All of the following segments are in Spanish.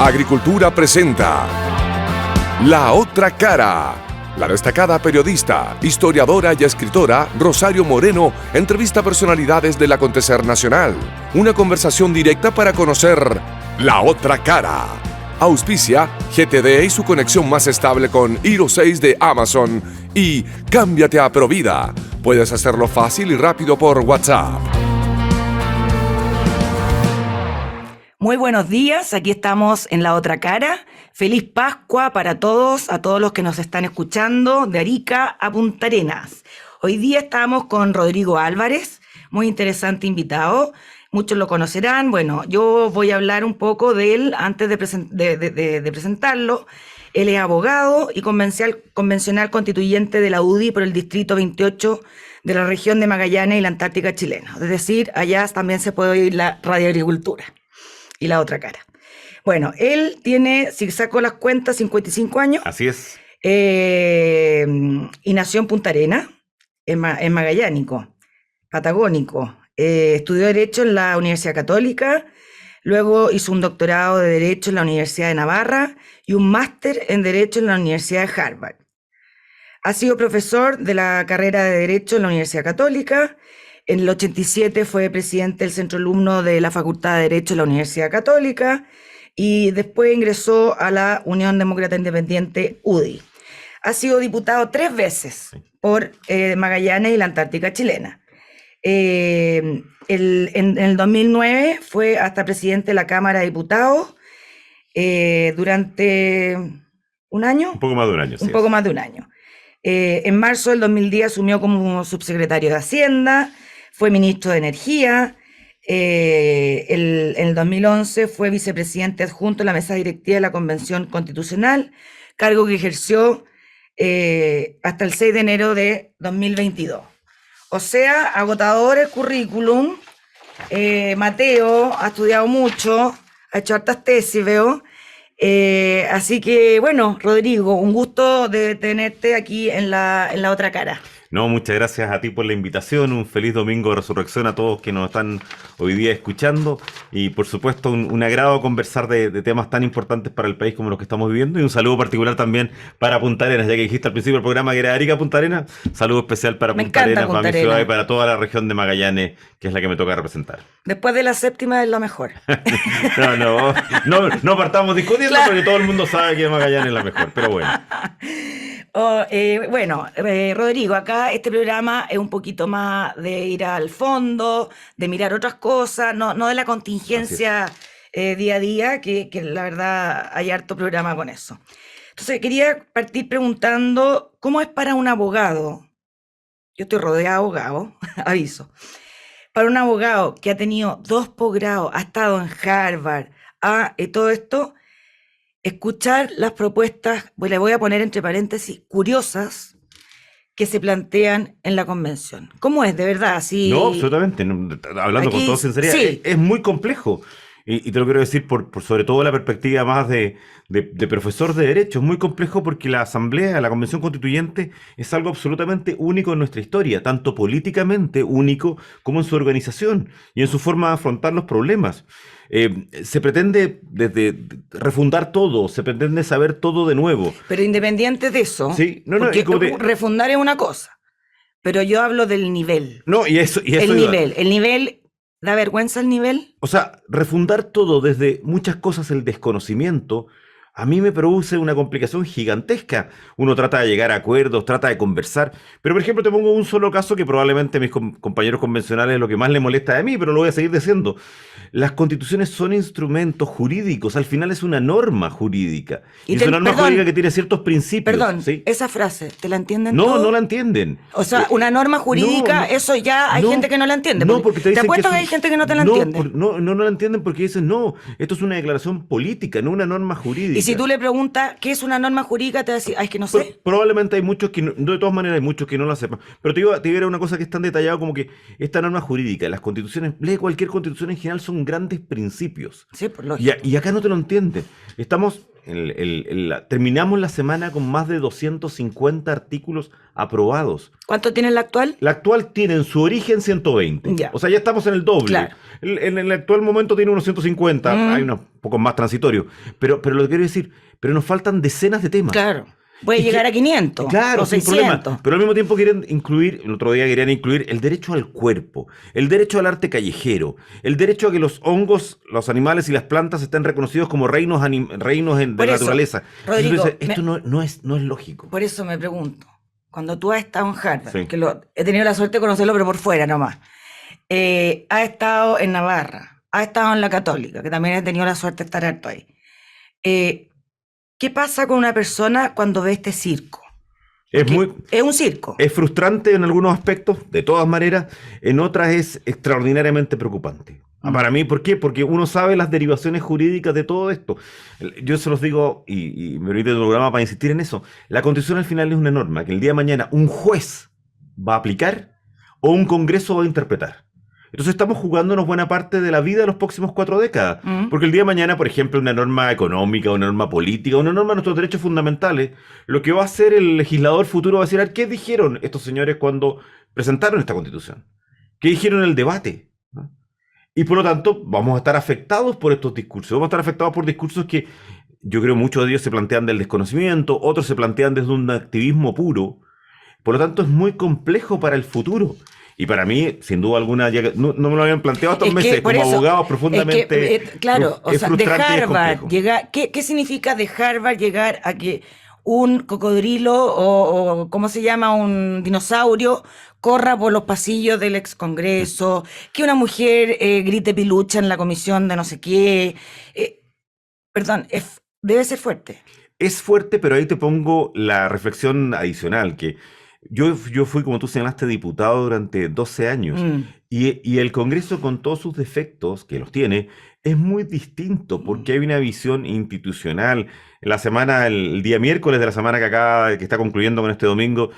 Agricultura presenta La Otra Cara. La destacada periodista, historiadora y escritora Rosario Moreno entrevista personalidades del acontecer nacional. Una conversación directa para conocer la otra cara. Auspicia GTD y su conexión más estable con Hero 6 de Amazon. Y cámbiate a Provida. Puedes hacerlo fácil y rápido por WhatsApp. Muy buenos días, aquí estamos en La Otra Cara. Feliz Pascua para todos, a todos los que nos están escuchando de Arica a Punta Arenas. Hoy día estamos con Rodrigo Álvarez, muy interesante invitado. Muchos lo conocerán. Bueno, yo voy a hablar un poco de él antes de presentarlo. Él es abogado y convencional constituyente de la UDI por el Distrito 28 de la región de Magallanes y la Antártica chilena. Es decir, allá también se puede oír la radioagricultura. Y la otra cara. Bueno, él tiene, si saco las cuentas, 55 años. Así es. Y nació en Punta Arenas, en Magallánico, patagónico. Estudió Derecho en la Universidad Católica, luego hizo un doctorado de Derecho en la Universidad de Navarra y un máster en Derecho en la Universidad de Harvard. Ha sido profesor de la carrera de Derecho en la Universidad Católica. En el 87 fue presidente del centro alumno de la Facultad de Derecho de la Universidad Católica y después ingresó a la Unión Demócrata Independiente UDI. Ha sido diputado 3 veces por Magallanes y la Antártica chilena. En el 2009 fue hasta presidente de la Cámara de Diputados durante un año. Un poco más de un año. Un poco más de un año. En marzo del 2010 asumió como subsecretario de Hacienda. Fue ministro de Energía. En el 2011 fue vicepresidente adjunto de la mesa directiva de la Convención Constitucional, cargo que ejerció hasta el 6 de enero de 2022. O sea, agotador el currículum. Mateo ha estudiado mucho, ha hecho hartas tesis, veo. Así que, bueno, Rodrigo, un gusto de tenerte aquí en la otra cara. No, muchas gracias a ti por la invitación, un feliz domingo de resurrección a todos que nos están hoy día escuchando y por supuesto un agrado conversar de temas tan importantes para el país como los que estamos viviendo y un saludo particular también para Punta Arenas, ya que dijiste al principio del programa que era Arica Punta Arenas, saludo especial para Punta Arenas, para mi ciudad y para toda la región de Magallanes, que es la que me toca representar. Después de la séptima es la mejor. No partamos discutiendo, claro, porque todo el mundo sabe que Magallanes es la mejor, pero bueno. Rodrigo, acá este programa es un poquito más de ir al fondo, de mirar otras cosas, no de la contingencia día a día, que la verdad hay harto programa con eso. Entonces quería partir preguntando, ¿cómo es para un abogado? Yo estoy rodeado de abogados, aviso. Para un abogado que ha tenido 2 posgrados, ha estado en Harvard, todo esto, escuchar las propuestas, pues le voy a poner entre paréntesis, curiosas, que se plantean en la convención. ¿Cómo es, de verdad? Así, no, absolutamente, hablando con toda sinceridad, sí. Es muy complejo. Y te lo quiero decir por sobre todo la perspectiva más de profesor de Derecho. Es muy complejo porque la Asamblea, la Convención Constituyente, es algo absolutamente único en nuestra historia, tanto políticamente único como en su organización y en su forma de afrontar los problemas. Se pretende refundar todo, se pretende saber todo de nuevo. Pero independiente de eso, sí, porque refundar es una cosa, pero yo hablo del nivel. No, y eso el nivel, ¿da vergüenza el nivel? O sea, refundar todo desde muchas cosas, el desconocimiento, a mí me produce una complicación gigantesca. Uno trata de llegar a acuerdos, trata de conversar, pero por ejemplo te pongo un solo caso que probablemente a mis compañeros convencionales es lo que más les molesta de mí, pero lo voy a seguir diciendo. Las constituciones son instrumentos jurídicos, al final es una norma jurídica. Y es una norma jurídica que tiene ciertos principios. Perdón, ¿sí? Esa frase, ¿te la entienden No, todos? no la entienden. O sea, una norma jurídica, eso ya hay gente que no la entiende. No, porque te apuesto que hay gente que no te la entiende. No la entienden porque dicen, no, esto es una declaración política, no una norma jurídica. Y si tú le preguntas qué es una norma jurídica, te va a decir, es que no sé. Probablemente hay muchos que, de todas maneras hay muchos que no la sepan. Pero te iba a decir una cosa que es tan detallada como que esta norma jurídica, las constituciones, lee cualquier constitución en general, son grandes principios. Sí, por lógica. Y acá no te lo entienden. Estamos terminamos la semana con más de 250 artículos aprobados. ¿Cuánto tiene la actual? La actual tiene en su origen 120. Ya. O sea, ya estamos en el doble. Claro. En el actual momento tiene unos 150, hay unos pocos más transitorios. Pero lo que quiero decir, pero nos faltan decenas de temas. Claro. Puede Y llegar a 500 Claro, o sin 600. problema. Pero al mismo tiempo quieren incluir, el otro día querían incluir el derecho al cuerpo, el derecho al arte callejero, el derecho a que los hongos, los animales y las plantas estén reconocidos como reinos de Por la eso, naturaleza. Rodrigo, Entonces, esto no es lógico. Por eso me pregunto, cuando tú has estado en Harvard, Sí. que he tenido la suerte de conocerlo, pero por fuera nomás, has estado en Navarra, has estado en la Católica, que también he tenido la suerte de estar harto ahí. ¿Qué pasa con una persona cuando ve este circo? Es un circo. Es frustrante en algunos aspectos, de todas maneras, en otras es extraordinariamente preocupante. Para mí, ¿por qué? Porque uno sabe las derivaciones jurídicas de todo esto. Yo se los digo, y me permite el programa para insistir en eso, la Constitución al final es una norma que el día de mañana un juez va a aplicar o un Congreso va a interpretar. Entonces estamos jugándonos buena parte de la vida de los próximos 4 décadas. Porque el día de mañana, por ejemplo, una norma económica, una norma política, una norma de nuestros derechos fundamentales, lo que va a hacer el legislador futuro va a decir, ¿qué dijeron estos señores cuando presentaron esta Constitución? ¿Qué dijeron en el debate? ¿No? Y por lo tanto, vamos a estar afectados por estos discursos. Vamos a estar afectados por discursos que yo creo muchos de ellos se plantean del desconocimiento, otros se plantean desde un activismo puro. Por lo tanto, es muy complejo para el futuro. Y para mí, sin duda alguna, no me lo habían planteado estos meses, como abogados profundamente. Claro, o sea, de Harvard, llegar, ¿qué significa de Harvard llegar a que un cocodrilo o ¿cómo se llama? Un dinosaurio corra por los pasillos del ex Congreso, que una mujer grite pilucha en la comisión de no sé qué? Perdón, debe ser fuerte. Es fuerte, pero ahí te pongo la reflexión adicional, que yo fui, como tú señalaste, diputado durante 12 años y el Congreso, con todos sus defectos, que los tiene, es muy distinto porque hay una visión institucional. En la semana, el día miércoles de la semana que está concluyendo con este domingo,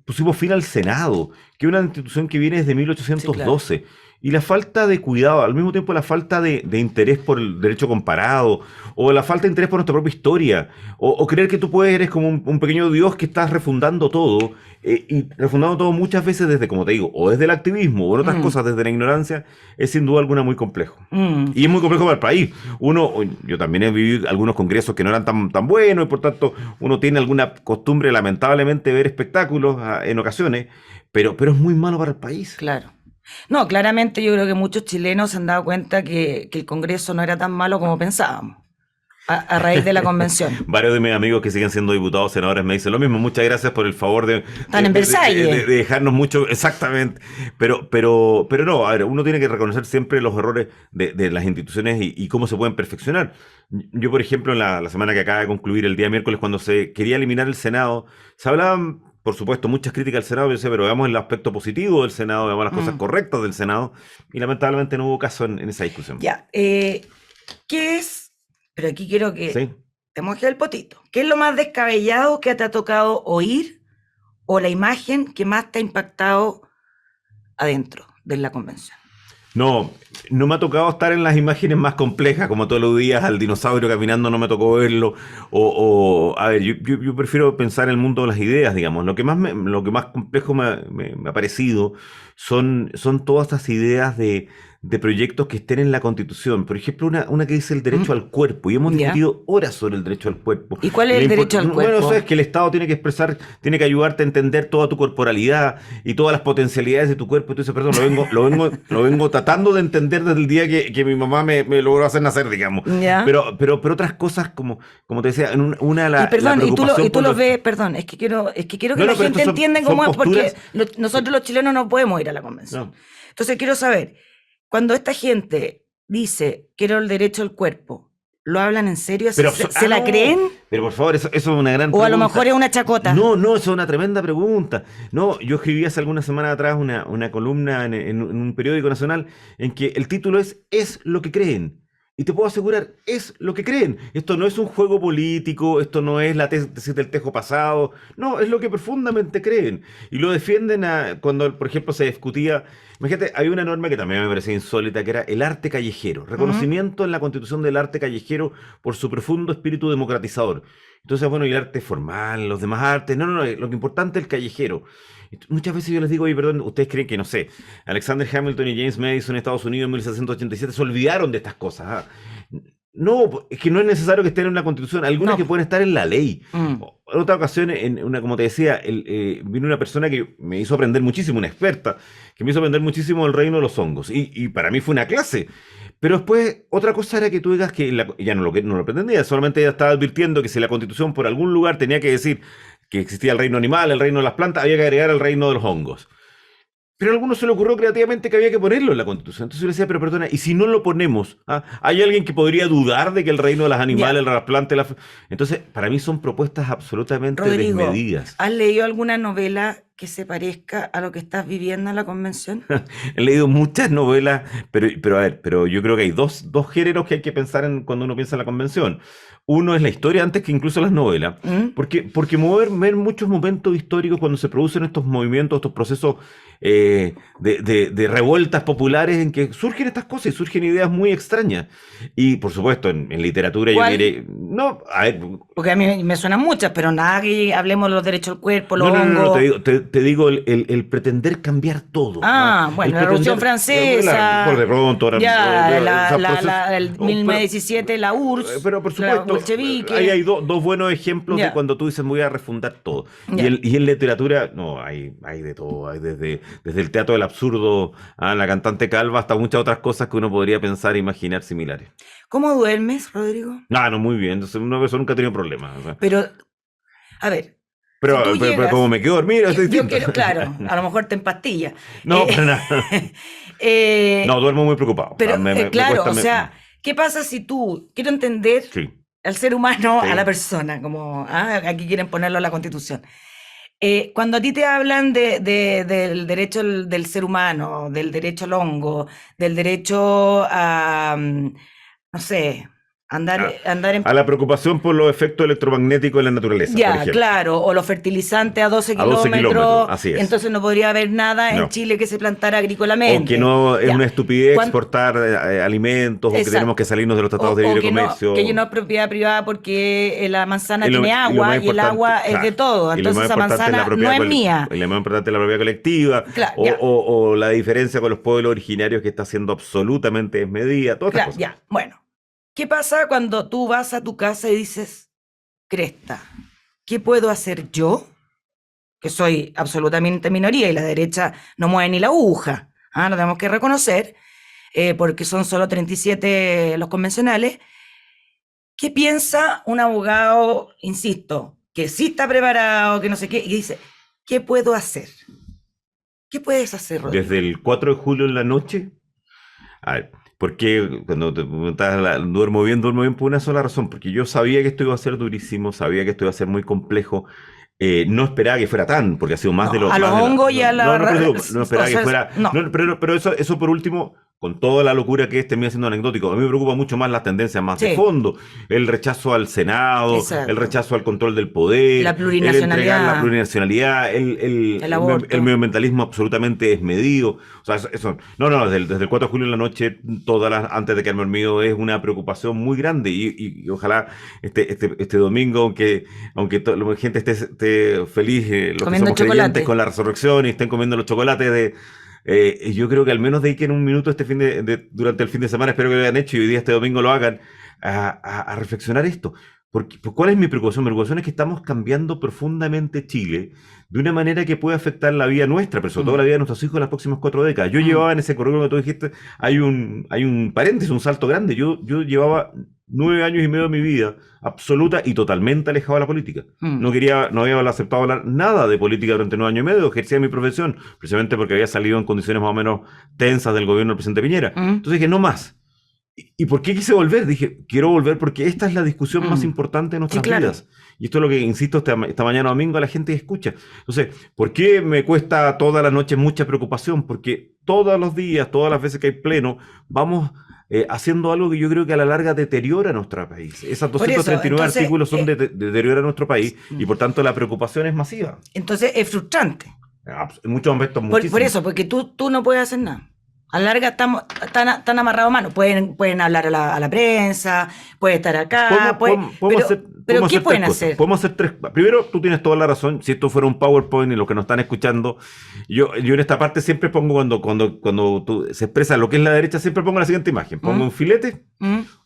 pusimos fin al Senado, que es una institución que viene desde 1812. Sí, claro. Y la falta de cuidado, al mismo tiempo la falta de interés por el derecho comparado, o la falta de interés por nuestra propia historia, o creer que tú eres como un pequeño Dios que estás refundando todo, y refundando todo muchas veces desde, como te digo, o desde el activismo, o en otras cosas desde la ignorancia, es sin duda alguna muy complejo. Y es muy complejo para el país. Yo también he vivido algunos congresos que no eran tan buenos, y por tanto uno tiene alguna costumbre, lamentablemente, de ver espectáculos en ocasiones, pero es muy malo para el país. Claro. No, claramente yo creo que muchos chilenos se han dado cuenta que el Congreso no era tan malo como pensábamos a raíz de la convención. Varios de mis amigos que siguen siendo diputados, senadores, me dicen lo mismo. Muchas gracias por el favor de dejarnos mucho, exactamente. Pero no, a ver, uno tiene que reconocer siempre los errores de las instituciones y cómo se pueden perfeccionar. Yo, por ejemplo, en la semana que acaba de concluir, el día miércoles, cuando se quería eliminar el Senado, se hablaban, por supuesto, muchas críticas al Senado, pero veamos el aspecto positivo del Senado, veamos las cosas correctas del Senado, y lamentablemente no hubo caso en esa discusión. Ya, ¿qué es? Pero aquí quiero que te moje el potito. ¿Qué es lo más descabellado que te ha tocado oír o la imagen que más te ha impactado adentro de la convención? No me ha tocado estar en las imágenes más complejas, como todos los días al dinosaurio caminando, no me tocó verlo. A ver, yo prefiero pensar en el mundo de las ideas, digamos. Lo que más complejo me ha parecido son todas estas ideas de proyectos que estén en la Constitución. Por ejemplo, una que dice el derecho al cuerpo, y hemos discutido horas sobre el derecho al cuerpo. ¿Y cuál es el derecho al cuerpo? Bueno, eso es que el Estado tiene que expresar, tiene que ayudarte a entender toda tu corporalidad y todas las potencialidades de tu cuerpo. Entonces, perdón, lo vengo tratando de entender desde el día que mi mamá me logró hacer nacer, digamos. Pero otras cosas, como te decía, y tú lo ves, perdón, es que quiero que la gente entienda cómo es, porque nosotros los chilenos no podemos ir a la convención. No. Entonces, quiero saber, cuando esta gente dice, quiero el derecho al cuerpo, ¿lo hablan en serio? ¿Se la creen? Pero por favor, eso es una gran pregunta. O a lo pregunta. mejor es una chacota. No, eso es una tremenda pregunta. No, yo escribí hace algunas semanas atrás una columna en un periódico nacional en que el título es lo que creen. Y te puedo asegurar, es lo que creen. Esto no es un juego político, esto no es la tesis del tejo pasado, no, es lo que profundamente creen. Y lo defienden cuando, por ejemplo, se discutía Imagínate, hay una norma que también me parecía insólita, que era el arte callejero. Reconocimiento en la Constitución del arte callejero por su profundo espíritu democratizador. Entonces, bueno, y el arte formal, los demás artes, no, lo que importante es el callejero. Muchas veces yo les digo, oye, perdón, ustedes creen que, no sé, Alexander Hamilton y James Madison en Estados Unidos en 1787 se olvidaron de estas cosas. ¿Ah? No, es que no es necesario que estén en una constitución, algunas que pueden estar en la ley. En otra ocasión, como te decía, vino una persona que me hizo aprender muchísimo, una experta, que me hizo aprender muchísimo del reino de los hongos. Y para mí fue una clase. Pero después, otra cosa era que tú digas que ya no lo pretendía, solamente ella estaba advirtiendo que si la constitución por algún lugar tenía que decir que existía el reino animal, el reino de las plantas, había que agregar el reino de los hongos. Pero a algunos se le ocurrió creativamente que había que ponerlo en la Constitución. Entonces yo le decía, pero perdona, ¿y si no lo ponemos? ¿Ah? ¿Hay alguien que podría dudar de que el reino de los animales, de las plantas... Entonces, para mí son propuestas absolutamente Rodrigo, desmedidas. ¿has leído alguna novela que se parezca a lo que estás viviendo en la convención? He leído muchas novelas, pero yo creo que hay dos géneros que hay que pensar en cuando uno piensa en la convención. Uno es la historia antes que incluso las novelas, porque ver muchos momentos históricos cuando se producen estos movimientos, estos procesos de revueltas populares en que surgen estas cosas y surgen ideas muy extrañas. Y por supuesto, en literatura ¿Cuál? yo diré, no, a ver, Porque a mí me suenan muchas, pero nada que hablemos de los derechos del cuerpo, los no, hongos. te digo el pretender cambiar todo. Bueno, la Revolución Francesa. Por de pronto. El 1917, la URSS. Pero por supuesto, ahí hay dos buenos ejemplos de cuando tú dices voy a refundar todo. Y en literatura, no, hay de todo. Hay desde el teatro del absurdo a la cantante calva hasta muchas otras cosas que uno podría pensar e imaginar similares. ¿Cómo duermes, Rodrigo? No, muy bien. Entonces, una persona nunca ha tenido problemas. O sea. Pero, a ver. Pero como me quedo dormido, es distinto. Claro, a lo mejor te empastillas. No, para nada. No, duermo muy preocupado. Pero, claro, o sea, ¿qué pasa si tú, quiero entender al ser humano, a la persona, como aquí quieren ponerlo en la Constitución? Cuando a ti te hablan del derecho del ser humano, del derecho al hongo, del derecho a, no sé, andar en... A la preocupación por los efectos electromagnéticos en la naturaleza, por ejemplo. Claro, o los fertilizantes a 12 kilómetros, así es. Entonces no podría haber nada en Chile que se plantara agrícolamente. O que no es una estupidez exportar alimentos, o que tenemos que salirnos de los tratados de libre comercio. Que no es propiedad privada porque la manzana tiene agua y el agua es de todo, entonces esa manzana no es mía. Y lo más importante es la propiedad colectiva, o la diferencia con los pueblos originarios que está siendo absolutamente desmedida, todas estas cosas. Bueno. ¿Qué pasa cuando tú vas a tu casa y dices, cresta, ¿qué puedo hacer yo? Que soy absolutamente minoría y la derecha no mueve ni la aguja, lo tenemos que reconocer, porque son solo 37 los convencionales. ¿Qué piensa un abogado, insisto, que sí está preparado, que no sé qué, y dice, ¿qué puedo hacer? ¿Qué puedes hacer, Rodrigo? Desde el 4 de julio en la noche, a ver, porque cuando te preguntabas, duermo bien por una sola razón, porque yo sabía que esto iba a ser durísimo, sabía que esto iba a ser muy complejo, no esperaba que fuera tan, porque ha sido más de lo... A los hongos y a la... No esperaba que fuera... Pero eso por último, con toda la locura que termina siendo anecdótico, a mí me preocupa mucho más las tendencias más de fondo, el rechazo al Senado, el rechazo al control del poder, la plurinacionalidad, el medioambientalismo absolutamente desmedido. O sea, eso desde el 4 de julio en la noche, antes de quedarme dormido, es una preocupación muy grande y ojalá este domingo, aunque la gente esté feliz, los comiendo que somos creyentes con la resurrección y estén comiendo los chocolates yo creo que al menos dediquen un minuto durante el fin de semana, espero que lo hayan hecho y hoy día este domingo lo hagan, a reflexionar esto. ¿Cuál es mi preocupación? Mi preocupación es que estamos cambiando profundamente Chile de una manera que puede afectar la vida nuestra, pero sobre todo la vida de nuestros hijos en las próximas 4 décadas. Yo llevaba en ese currículum que tú dijiste, hay un paréntesis, un salto grande. Yo llevaba 9 años y medio de mi vida absoluta y totalmente alejado de la política. No había aceptado hablar nada de política durante 9 años y medio, ejercía mi profesión, precisamente porque había salido en condiciones más o menos tensas del gobierno del presidente Piñera. Entonces dije, no más. ¿Y por qué quise volver? Dije, quiero volver porque esta es la discusión más importante de nuestras vidas. Y esto es lo que, insisto, esta mañana domingo a la gente escucha. Entonces, ¿por qué me cuesta toda la noche mucha preocupación? Porque todos los días, todas las veces que hay pleno, vamos haciendo algo que yo creo que a la larga deteriora nuestro país. Esas 239 artículos son de deteriora nuestro país y por tanto la preocupación es masiva. Entonces es frustrante. En muchos aspectos, Por muchísimo. eso, porque tú no puedes hacer nada. A la larga están amarrados a mano. Pueden hablar a la prensa, puede estar acá. Pero ¿qué pueden hacer? Podemos hacer tres. Primero, tú tienes toda la razón. Si esto fuera un PowerPoint y los que nos están escuchando, yo en esta parte siempre pongo, cuando se expresa lo que es la derecha, siempre pongo la siguiente imagen. Pongo un filete,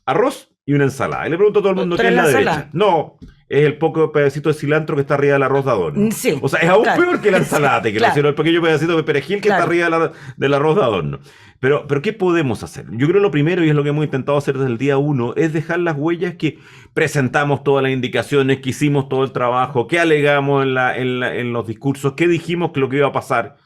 arroz y una ensalada. Y le pregunto a todo el mundo qué es la derecha. No, es el poco pedacito de cilantro que está arriba del arroz de adorno. Sí, o sea, es aún peor que la ensalada, sí, sino el pequeño pedacito de perejil que está arriba del arroz de adorno. Pero ¿qué podemos hacer? Yo creo que lo primero, y es lo que hemos intentado hacer desde el día 1, es dejar las huellas que presentamos todas las indicaciones, que hicimos todo el trabajo, que alegamos en los discursos, que dijimos que lo que iba a pasar.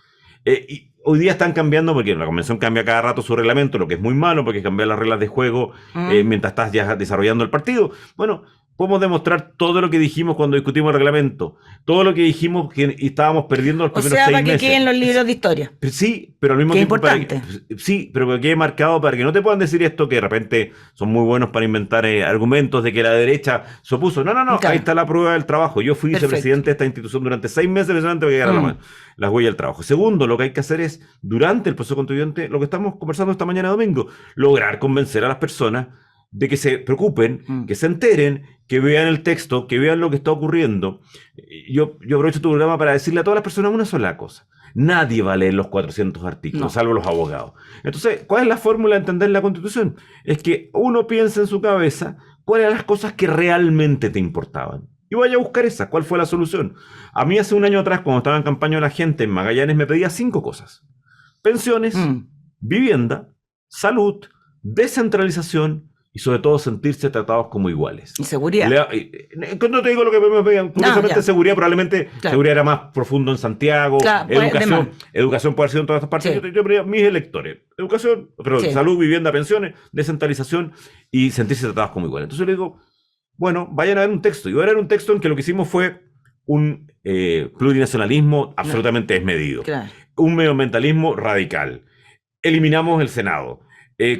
Y hoy día están cambiando, porque la convención cambia cada rato su reglamento, lo que es muy malo, porque cambia las reglas de juego mientras estás ya desarrollando el partido. Bueno, podemos demostrar todo lo que dijimos cuando discutimos el reglamento, todo lo que dijimos que estábamos perdiendo los primeros 6 meses. O sea, para que queden los libros de historia. Sí, pero al mismo tiempo... importante. Sí, pero que quede marcado para que no te puedan decir esto, que de repente son muy buenos para inventar argumentos de que la derecha se opuso. No, claro. Ahí está la prueba del trabajo. Yo fui vicepresidente de esta institución durante 6 meses precisamente para que llegara las huellas del trabajo. Segundo, lo que hay que hacer es, durante el proceso constituyente, lo que estamos conversando esta mañana domingo, lograr convencer a las personas de que se preocupen, que se enteren, que vean el texto, que vean lo que está ocurriendo. Yo aprovecho tu programa para decirle a todas las personas una sola cosa. Nadie va a leer los 400 artículos, salvo los abogados. Entonces, ¿cuál es la fórmula de entender la Constitución? Es que uno piensa en su cabeza cuáles eran las cosas que realmente te importaban. Y vaya a buscar esa. ¿Cuál fue la solución? A mí hace un año atrás, cuando estaba en campaña la gente en Magallanes, me pedía 5 cosas. Pensiones, vivienda, salud, descentralización, y sobre todo sentirse tratados como iguales. Y seguridad. No te digo lo que me vean. Curiosamente, seguridad probablemente seguridad era más profundo en Santiago. Educación puede ser en todas estas partes. Sí. Yo pedía mis electores. Educación, salud, vivienda, pensiones, descentralización y sentirse tratados como iguales. Entonces le digo, bueno, vayan a ver un texto. Y voy a ver un texto en que lo que hicimos fue un plurinacionalismo absolutamente desmedido. Un medioambientalismo radical. Eliminamos el Senado.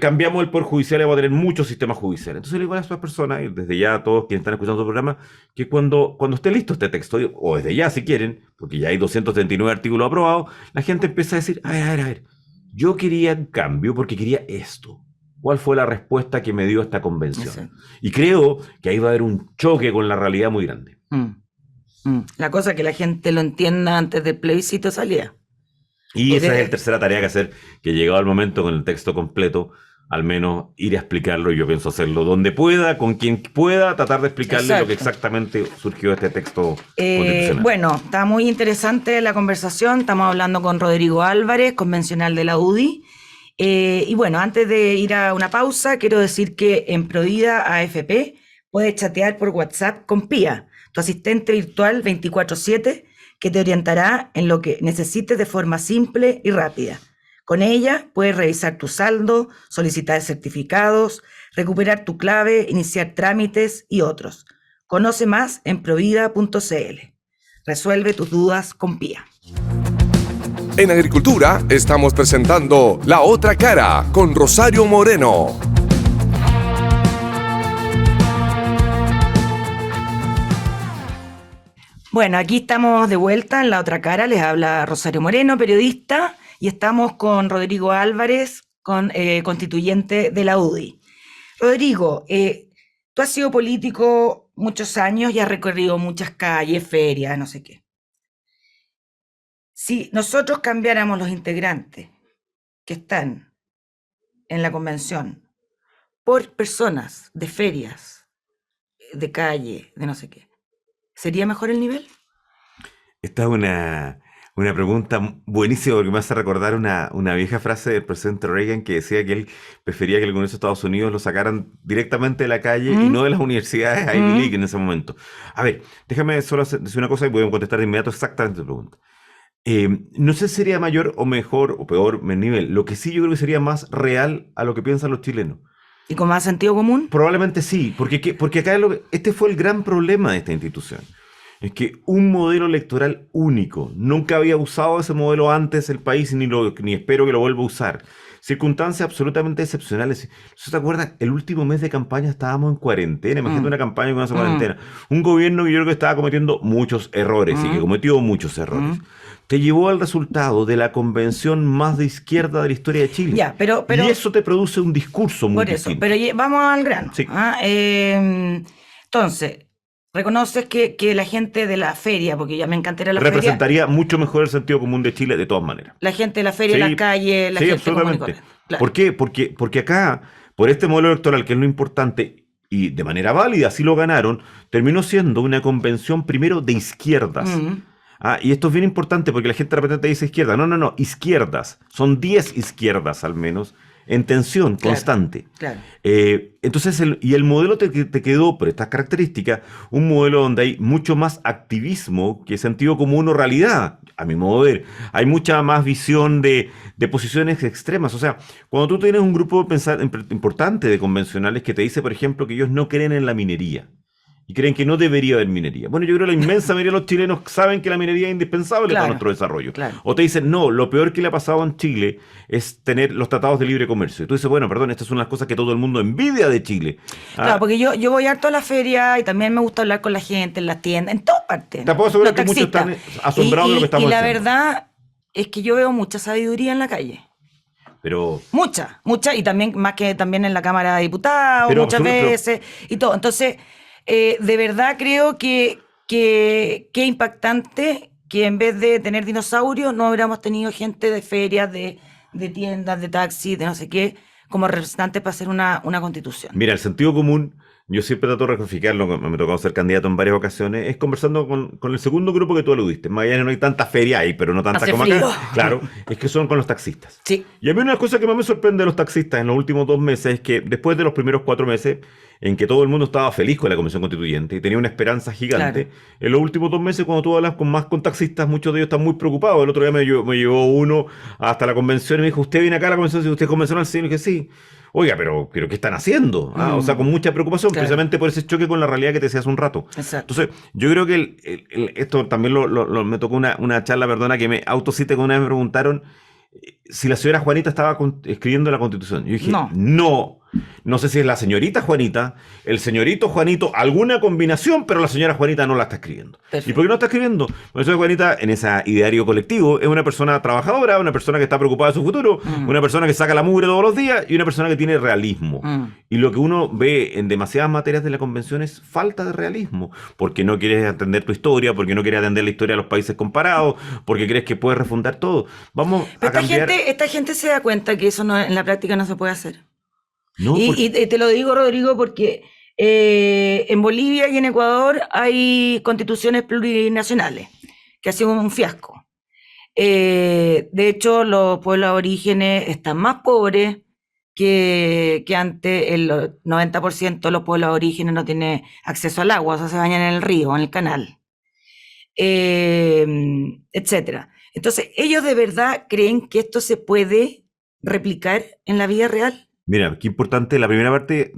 Cambiamos el Poder Judicial y vamos a tener muchos sistemas judiciales. Entonces le digo a esas personas, y desde ya a todos quienes están escuchando el programa, que cuando esté listo este texto, o desde ya si quieren, porque ya hay 239 artículos aprobados, la gente empieza a decir, a ver, yo quería un cambio porque quería esto. ¿Cuál fue la respuesta que me dio esta convención? Y creo que ahí va a haber un choque con la realidad muy grande. La cosa es que la gente lo entienda antes del plebiscito salida. Y esa es la tercera tarea que hacer, que llegado el momento con el texto completo, al menos ir a explicarlo, y yo pienso hacerlo donde pueda, con quien pueda, tratar de explicarle lo que exactamente surgió de este texto constitucional. Bueno, está muy interesante la conversación, estamos hablando con Rodrigo Álvarez, convencional de la UDI, y bueno, antes de ir a una pausa, quiero decir que en Provida AFP puedes chatear por WhatsApp con Pía, tu asistente virtual 24/7, que te orientará en lo que necesites de forma simple y rápida. Con ella puedes revisar tu saldo, solicitar certificados, recuperar tu clave, iniciar trámites y otros. Conoce más en provida.cl. Resuelve tus dudas con Pía. En Agricultura estamos presentando La Otra Cara con Rosario Moreno. Bueno, aquí estamos de vuelta en La Otra Cara, les habla Rosario Moreno, periodista, y estamos con Rodrigo Álvarez, constituyente de la UDI. Rodrigo, tú has sido político muchos años y has recorrido muchas calles, ferias, no sé qué. Si nosotros cambiáramos los integrantes que están en la convención por personas de ferias, de calle, de no sé qué, ¿sería mejor el nivel? Esta es una pregunta buenísima porque me hace recordar una vieja frase del presidente Reagan que decía que él prefería que el Congreso de Estados Unidos lo sacaran directamente de la calle y no de las universidades Ivy League en ese momento. A ver, déjame solo decir una cosa y voy a contestar de inmediato exactamente tu pregunta. No sé si sería mayor o mejor o peor nivel. Lo que sí yo creo que sería más real a lo que piensan los chilenos. ¿Y con más sentido común? Probablemente sí, porque acá este fue el gran problema de esta institución. Es que un modelo electoral único. Nunca había usado ese modelo antes el país ni espero que lo vuelva a usar. Circunstancias absolutamente excepcionales. ¿Se te acuerdan? El último mes de campaña estábamos en cuarentena. Imagínate una campaña con esa cuarentena. Un gobierno que yo creo que estaba cometiendo muchos errores y que cometió muchos errores. Te llevó al resultado de la convención más de izquierda de la historia de Chile. Ya, pero y eso te produce un discurso muy por eso, distinto. pero vamos al grano. Sí. Entonces, reconoces que la gente de la feria, porque ya me encantaría la representaría feria, mucho mejor el sentido común de Chile de todas maneras. la gente de la feria, las calles, la sí, gente absolutamente. Claro. ¿Por qué? Porque acá, por este modelo electoral, que es lo importante, y de manera válida, así lo ganaron, terminó siendo una convención primero de izquierdas. Y esto es bien importante porque la gente de repente te dice izquierda. No, izquierdas. Son 10 izquierdas al menos, en tensión constante. Claro. Entonces, el modelo te quedó, por estas características, un modelo donde hay mucho más activismo que sentido común o realidad, a mi modo de ver. Hay mucha más visión de posiciones extremas. O sea, cuando tú tienes un grupo importante de convencionales que te dice, por ejemplo, que ellos no creen en la minería, y creen que no debería haber minería. Bueno, yo creo que la inmensa mayoría de los chilenos saben que la minería es indispensable para nuestro desarrollo. Claro. O te dicen, no, lo peor que le ha pasado en Chile es tener los tratados de libre comercio. Y tú dices, bueno, perdón, estas son las cosas que todo el mundo envidia de Chile. Claro, porque yo voy harto a la feria y también me gusta hablar con la gente en las tiendas, en todas partes. Te puedo asegurar que muchos están asombrados de lo que estamos haciendo. Y la verdad es que yo veo mucha sabiduría en la calle. Pero mucha, y también, más que también en la Cámara de Diputados, muchas veces, y todo. Entonces, de verdad creo que impactante que en vez de tener dinosaurios no hubiéramos tenido gente de ferias, de tiendas, de taxis, de no sé qué, como representantes para hacer una constitución. Mira, el sentido común, yo siempre trato de rectificarlo, me ha tocado ser candidato en varias ocasiones, es conversando con el segundo grupo que tú aludiste. En Magallanes no hay tanta feria ahí, pero no tanta como acá. Claro, es que son con los taxistas. Sí. Y a mí una cosa que más me sorprende de los taxistas en los últimos 2 meses es que después de los primeros 4 meses, en que todo el mundo estaba feliz con la Convención Constituyente y tenía una esperanza gigante, claro, en los últimos 2 meses, cuando tú hablas con taxistas, muchos de ellos están muy preocupados. El otro día me llevó uno hasta la convención y me dijo, ¿usted viene acá a la convención? ¿Usted es convencional? Sí, y dije, sí. Oiga, pero ¿qué están haciendo? O sea, con mucha preocupación, claro, precisamente por ese choque con la realidad que te decía hace un rato. Exacto. Entonces, yo creo que esto también me tocó una charla, perdona, que me autocité, que una vez me preguntaron si la señora Juanita estaba escribiendo la Constitución. Yo dije, no sé si es la señorita Juanita, el señorito Juanito, alguna combinación, pero la señora Juanita no la está escribiendo. Perfecto. ¿Y por qué no está escribiendo? Porque la señora Juanita, en ese ideario colectivo, es una persona trabajadora, una persona que está preocupada de su futuro, una persona que saca la mugre todos los días y una persona que tiene realismo. Y lo que uno ve en demasiadas materias de la Convención es falta de realismo, porque no quieres atender tu historia, porque no quieres atender la historia de los países comparados, porque crees que puedes refundar todo. Vamos a cambiar. Esta gente se da cuenta que eso en la práctica no se puede hacer. No, y te lo digo, Rodrigo, porque en Bolivia y en Ecuador hay constituciones plurinacionales, que ha sido un fiasco. De hecho, los pueblos aborígenes están más pobres que antes. El 90% de los pueblos aborígenes no tiene acceso al agua, o sea, se bañan en el río, en el canal, etcétera. Entonces, ¿ellos de verdad creen que esto se puede replicar en la vida real? Mira, qué importante, la primera parte,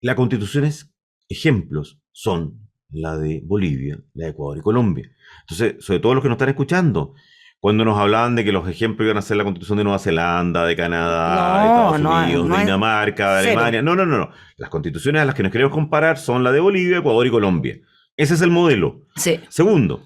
la Constitución es ejemplos, son la de Bolivia, la de Ecuador y Colombia. Entonces, sobre todo los que nos están escuchando, cuando nos hablaban de que los ejemplos iban a ser la Constitución de Nueva Zelanda, de Canadá, de Estados Unidos, de Dinamarca, de Alemania. No. Las constituciones a las que nos queremos comparar son la de Bolivia, Ecuador y Colombia. Ese es el modelo. Sí. Segundo,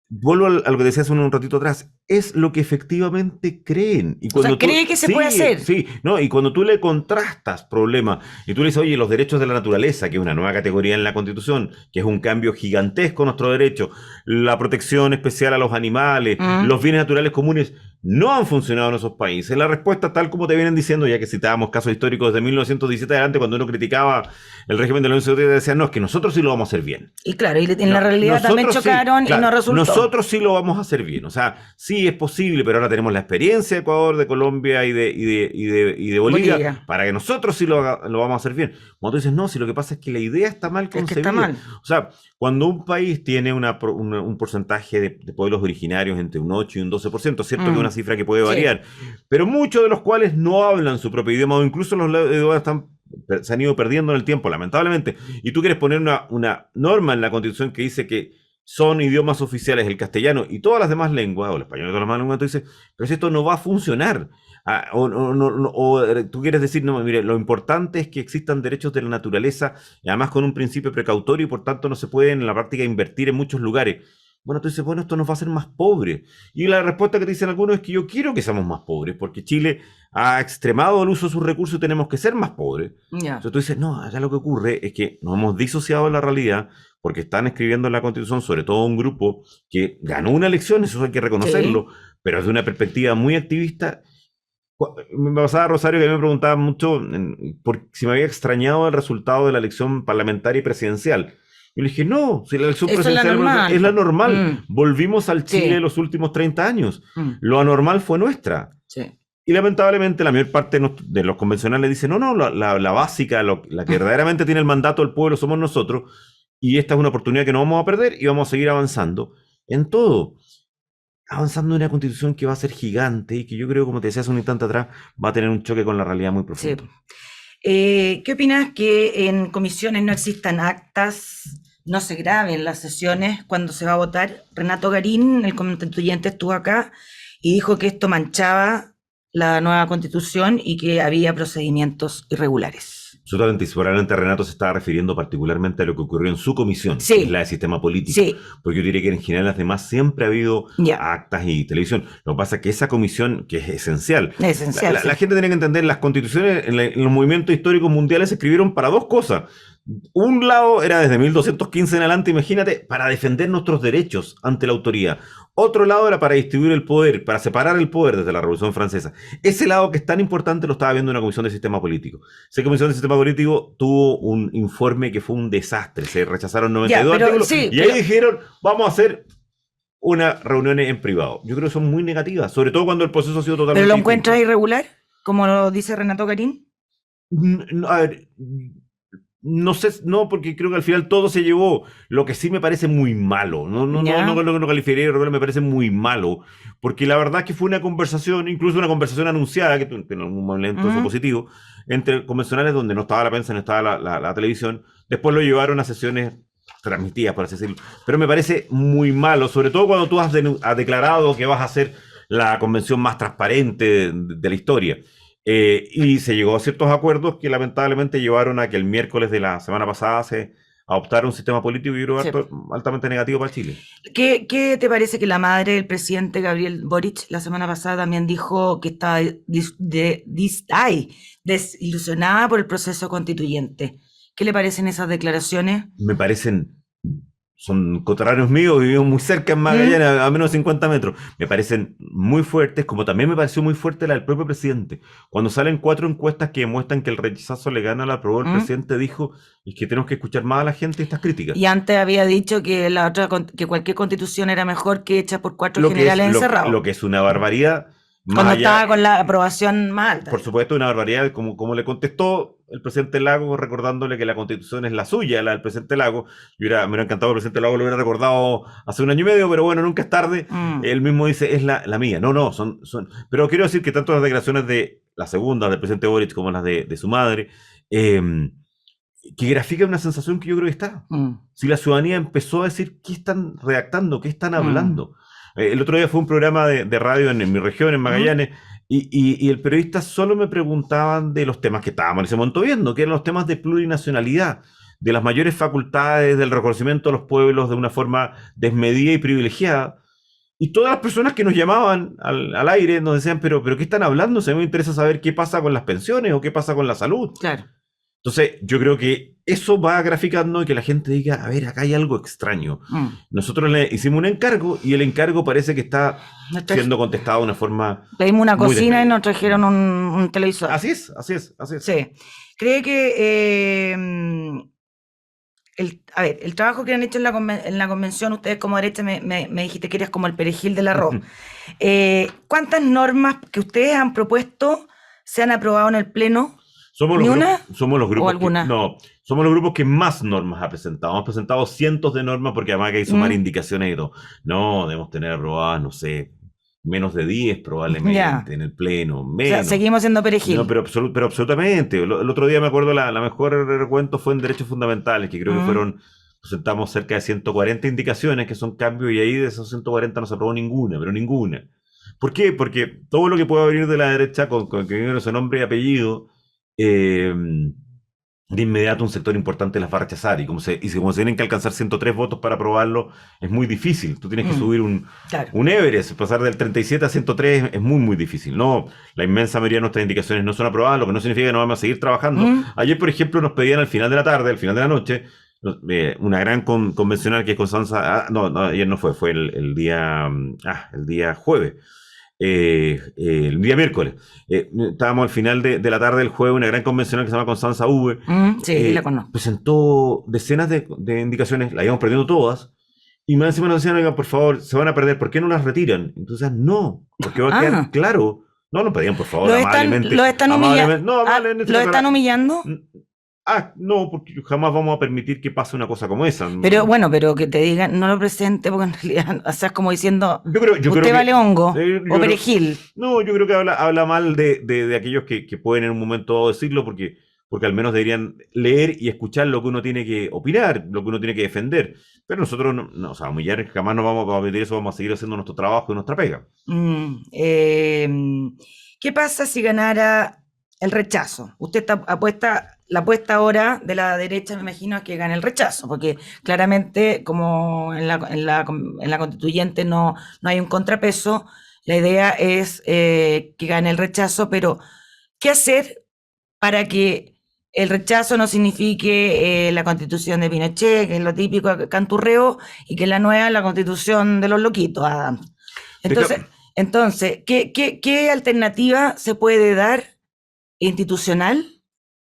vuelvo a lo que decías un ratito atrás, es lo que efectivamente creen. Y cuando cree que se puede hacer. Sí, no, y cuando tú le contrastas problemas, y tú le dices, oye, los derechos de la naturaleza, que es una nueva categoría en la Constitución, que es un cambio gigantesco en nuestro derecho, la protección especial a los animales, los bienes naturales comunes, no han funcionado en esos países. La respuesta, tal como te vienen diciendo, ya que citábamos casos históricos desde 1917 adelante, cuando uno criticaba el régimen de la Unión Soviética, decían, no, es que nosotros sí lo vamos a hacer bien. Y claro, y en la realidad también chocaron, y no resultó. Nosotros sí lo vamos a hacer bien. O sea, sí es posible, pero ahora tenemos la experiencia de Ecuador, de Colombia y de Bolivia, para que nosotros sí lo vamos a hacer bien. Cuando tú dices, no, si lo que pasa es que la idea está mal concebida. Es que está mal. O sea, cuando un país tiene un porcentaje de pueblos originarios entre un 8 y un 12%, cierto que es una cifra que puede variar, pero muchos de los cuales no hablan su propio idioma, o incluso los idiomas están se han ido perdiendo en el tiempo, lamentablemente. Y tú quieres poner una norma en la Constitución que dice que son idiomas oficiales el castellano y todas las demás lenguas, o el español y todas las demás lenguas, tú dices, pero si esto no va a funcionar. Tú quieres decir, no, mire, lo importante es que existan derechos de la naturaleza, y además con un principio precautorio, y por tanto no se puede en la práctica invertir en muchos lugares. Bueno, tú dices, bueno, esto nos va a hacer más pobres. Y la respuesta que te dicen algunos es que yo quiero que seamos más pobres, porque Chile ha extremado el uso de sus recursos y tenemos que ser más pobres. Ya. Entonces tú dices, no, acá lo que ocurre es que nos hemos disociado de la realidad porque están escribiendo en la Constitución, sobre todo un grupo que ganó una elección, eso hay que reconocerlo, pero desde una perspectiva muy activista. Me pasaba, Rosario, que a mí me preguntaban mucho por si me había extrañado el resultado de la elección parlamentaria y presidencial. Yo le dije, no, si la elección Eso presidencial es la normal. Volvimos al Chile de los últimos 30 años. Lo anormal fue nuestra. Sí. Y lamentablemente la mayor parte de los convencionales dicen, no, la básica, la que verdaderamente tiene el mandato del pueblo somos nosotros, y esta es una oportunidad que no vamos a perder y vamos a seguir avanzando en todo. Avanzando en una constitución que va a ser gigante y que yo creo, como te decía hace un instante atrás, va a tener un choque con la realidad muy profundo. Sí. ¿Qué opinas que en comisiones no existan actas, no se graben las sesiones cuando se va a votar? Renato Garín, el constituyente, estuvo acá y dijo que esto manchaba la nueva constitución y que había procedimientos irregulares. Absolutamente, y seguramente Renato se estaba refiriendo particularmente a lo que ocurrió en su comisión, que es la de sistema político. Porque yo diría que en general las demás siempre ha habido actas y televisión. Lo que pasa es que esa comisión, que es esencial, la gente tiene que entender, las constituciones en los movimientos históricos mundiales se escribieron para dos cosas. Un lado era desde 1215 en adelante, imagínate, para defender nuestros derechos ante la autoridad. Otro lado era para distribuir el poder, para separar el poder desde la Revolución Francesa. Ese lado que es tan importante lo estaba viendo una comisión de sistema político. Esa comisión de sistema político tuvo un informe que fue un desastre. Se rechazaron 92 artículos y ahí dijeron, vamos a hacer unas reuniones en privado. Yo creo que son muy negativas, sobre todo cuando el proceso ha sido totalmente ¿Pero lo encuentras irregular, como lo dice Renato Garín? A ver, no sé, no, porque creo que al final todo se llevó. Lo que sí me parece muy malo, no calificaría de irregular, me parece muy malo, porque la verdad es que fue una conversación, incluso una conversación anunciada, que en algún momento fue positivo, entre convencionales donde no estaba la prensa, no estaba la televisión. Después lo llevaron a sesiones transmitidas, por así decirlo. Pero me parece muy malo, sobre todo cuando tú has declarado que vas a ser la convención más transparente de la historia. Y se llegó a ciertos acuerdos que lamentablemente llevaron a que el miércoles de la semana pasada se adoptara un sistema político, yo creo, altamente negativo para Chile. ¿Qué te parece que la madre del presidente Gabriel Boric la semana pasada también dijo que estaba desilusionada por el proceso constituyente? ¿Qué le parecen esas declaraciones? Me parecen... Son coterráneos míos, vivimos muy cerca en Magallanes, a menos de 50 metros. Me parecen muy fuertes, como también me pareció muy fuerte la del propio presidente. Cuando salen 4 encuestas que demuestran que el rechazo le gana al aprobado, el presidente dijo, es que tenemos que escuchar más a la gente estas críticas. Y antes había dicho que que cualquier constitución era mejor que hecha por 4 generales encerrados. Lo que es una barbaridad. Cuando estaba con la aprobación más alta. Por supuesto, una barbaridad, como le contestó el presidente Lago, recordándole que la constitución es la suya, la del presidente Lago. Me hubiera encantado que el presidente Lago lo hubiera recordado hace 1 año y medio, pero bueno, nunca es tarde. Él mismo dice, es la mía. No, son... Pero quiero decir que tanto las declaraciones de la segunda, del presidente Boric, como las de su madre, que grafican una sensación que yo creo que está. Si la ciudadanía empezó a decir, ¿qué están redactando? ¿Qué están hablando? El otro día fue un programa de radio en mi región, en Magallanes, y el periodista solo me preguntaban de los temas que estábamos en ese momento viendo, que eran los temas de plurinacionalidad, de las mayores facultades, del reconocimiento a los pueblos de una forma desmedida y privilegiada. Y todas las personas que nos llamaban al aire nos decían, pero ¿qué están hablando? A mí me interesa saber qué pasa con las pensiones o qué pasa con la salud. Claro. Entonces, yo creo que eso va graficando y que la gente diga, a ver, acá hay algo extraño. Nosotros le hicimos un encargo y el encargo parece que está siendo contestado de una forma... Pedimos una cocina y nos trajeron un televisor. Así es. Sí. ¿Cree que... el trabajo que han hecho en la convención, ustedes como derecha me dijiste que eres como el perejil del arroz. ¿Cuántas normas que ustedes han propuesto se han aprobado en el Pleno? Somos los grupos que más normas ha presentado. Hemos presentado cientos de normas porque además que hay que sumar indicaciones y todo. No, debemos tener aprobadas, no sé, menos de 10 probablemente en el pleno, O sea, menos. seguimos siendo perejil. No, pero absolutamente. El otro día me acuerdo, la mejor recuento fue en derechos fundamentales, que creo que presentamos cerca de 140 indicaciones que son cambios, y ahí de esos 140 no se aprobó ninguna, pero ninguna. ¿Por qué? Porque todo lo que pueda venir de la derecha con que venga ese nombre y apellido, de inmediato un sector importante las va a rechazar. Y como se tienen que alcanzar 103 votos para aprobarlo, es muy difícil. Tú tienes que subir Claro. un Everest, pasar del 37 a 103 es muy, muy difícil. No, la inmensa mayoría de nuestras indicaciones no son aprobadas, lo que no significa que no vamos a seguir trabajando. Ayer, por ejemplo, nos pedían al final de la tarde, al final de la noche, una gran convencional que es Constanza. No, ayer no fue el día jueves. El día miércoles. Estábamos al final de la tarde del jueves, una gran convencional que se llama Constanza V. Sí, la conozco. Presentó decenas de indicaciones, las íbamos perdiendo todas, y más encima nos decían, oigan, por favor, se van a perder, ¿por qué no las retiran? Entonces, no, porque va a quedar claro. No, nos pedían, por favor, amablemente. ¿Lo están humillando? No, amablemente. ¿Lo están humillando? No, porque jamás vamos a permitir que pase una cosa como esa. Pero bueno, pero que te digan, no lo presente, porque en realidad, o sea, es como diciendo, yo creo usted vale hongo o perejil. No, yo creo que habla mal de aquellos que pueden en un momento dado decirlo, porque al menos deberían leer y escuchar lo que uno tiene que opinar, lo que uno tiene que defender. Pero nosotros, no, o sea, humillar jamás nos vamos a permitir eso, vamos a seguir haciendo nuestro trabajo y nuestra pega. ¿Qué pasa si ganara el rechazo? Usted la apuesta ahora de la derecha, me imagino, es que gane el rechazo, porque claramente, como en la constituyente no hay un contrapeso, la idea es que gane el rechazo, pero ¿qué hacer para que el rechazo no signifique la constitución de Pinochet, que es lo típico canturreo, y que la nueva la constitución de los loquitos, Adams? Entonces, ¿qué alternativa se puede dar institucional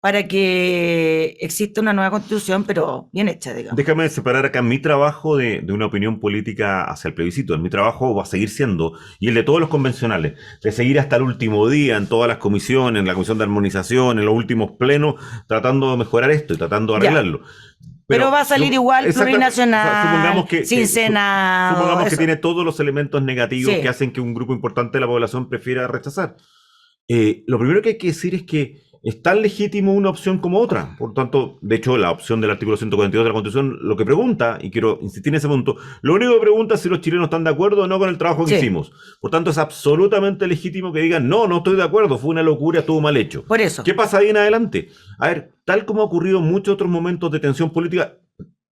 para que exista una nueva constitución, pero bien hecha, digamos? Déjame separar acá mi trabajo de una opinión política hacia el plebiscito. Mi trabajo va a seguir siendo, y el de todos los convencionales, de seguir hasta el último día en todas las comisiones, en la comisión de armonización, en los últimos plenos, tratando de mejorar esto y tratando de arreglarlo. Pero va a salir igual plurinacional, o sea, sin Senado. Supongamos que tiene todos los elementos negativos que hacen que un grupo importante de la población prefiera rechazar. Lo primero que hay que decir es que es tan legítimo una opción como otra. Por tanto, de hecho, la opción del artículo 142 de la Constitución lo que pregunta, y quiero insistir en ese punto, lo único que pregunta es si los chilenos están de acuerdo o no con el trabajo que hicimos. Por tanto, es absolutamente legítimo que digan, no estoy de acuerdo, fue una locura, estuvo mal hecho. Por eso. ¿Qué pasa ahí en adelante? A ver, tal como ha ocurrido en muchos otros momentos de tensión política,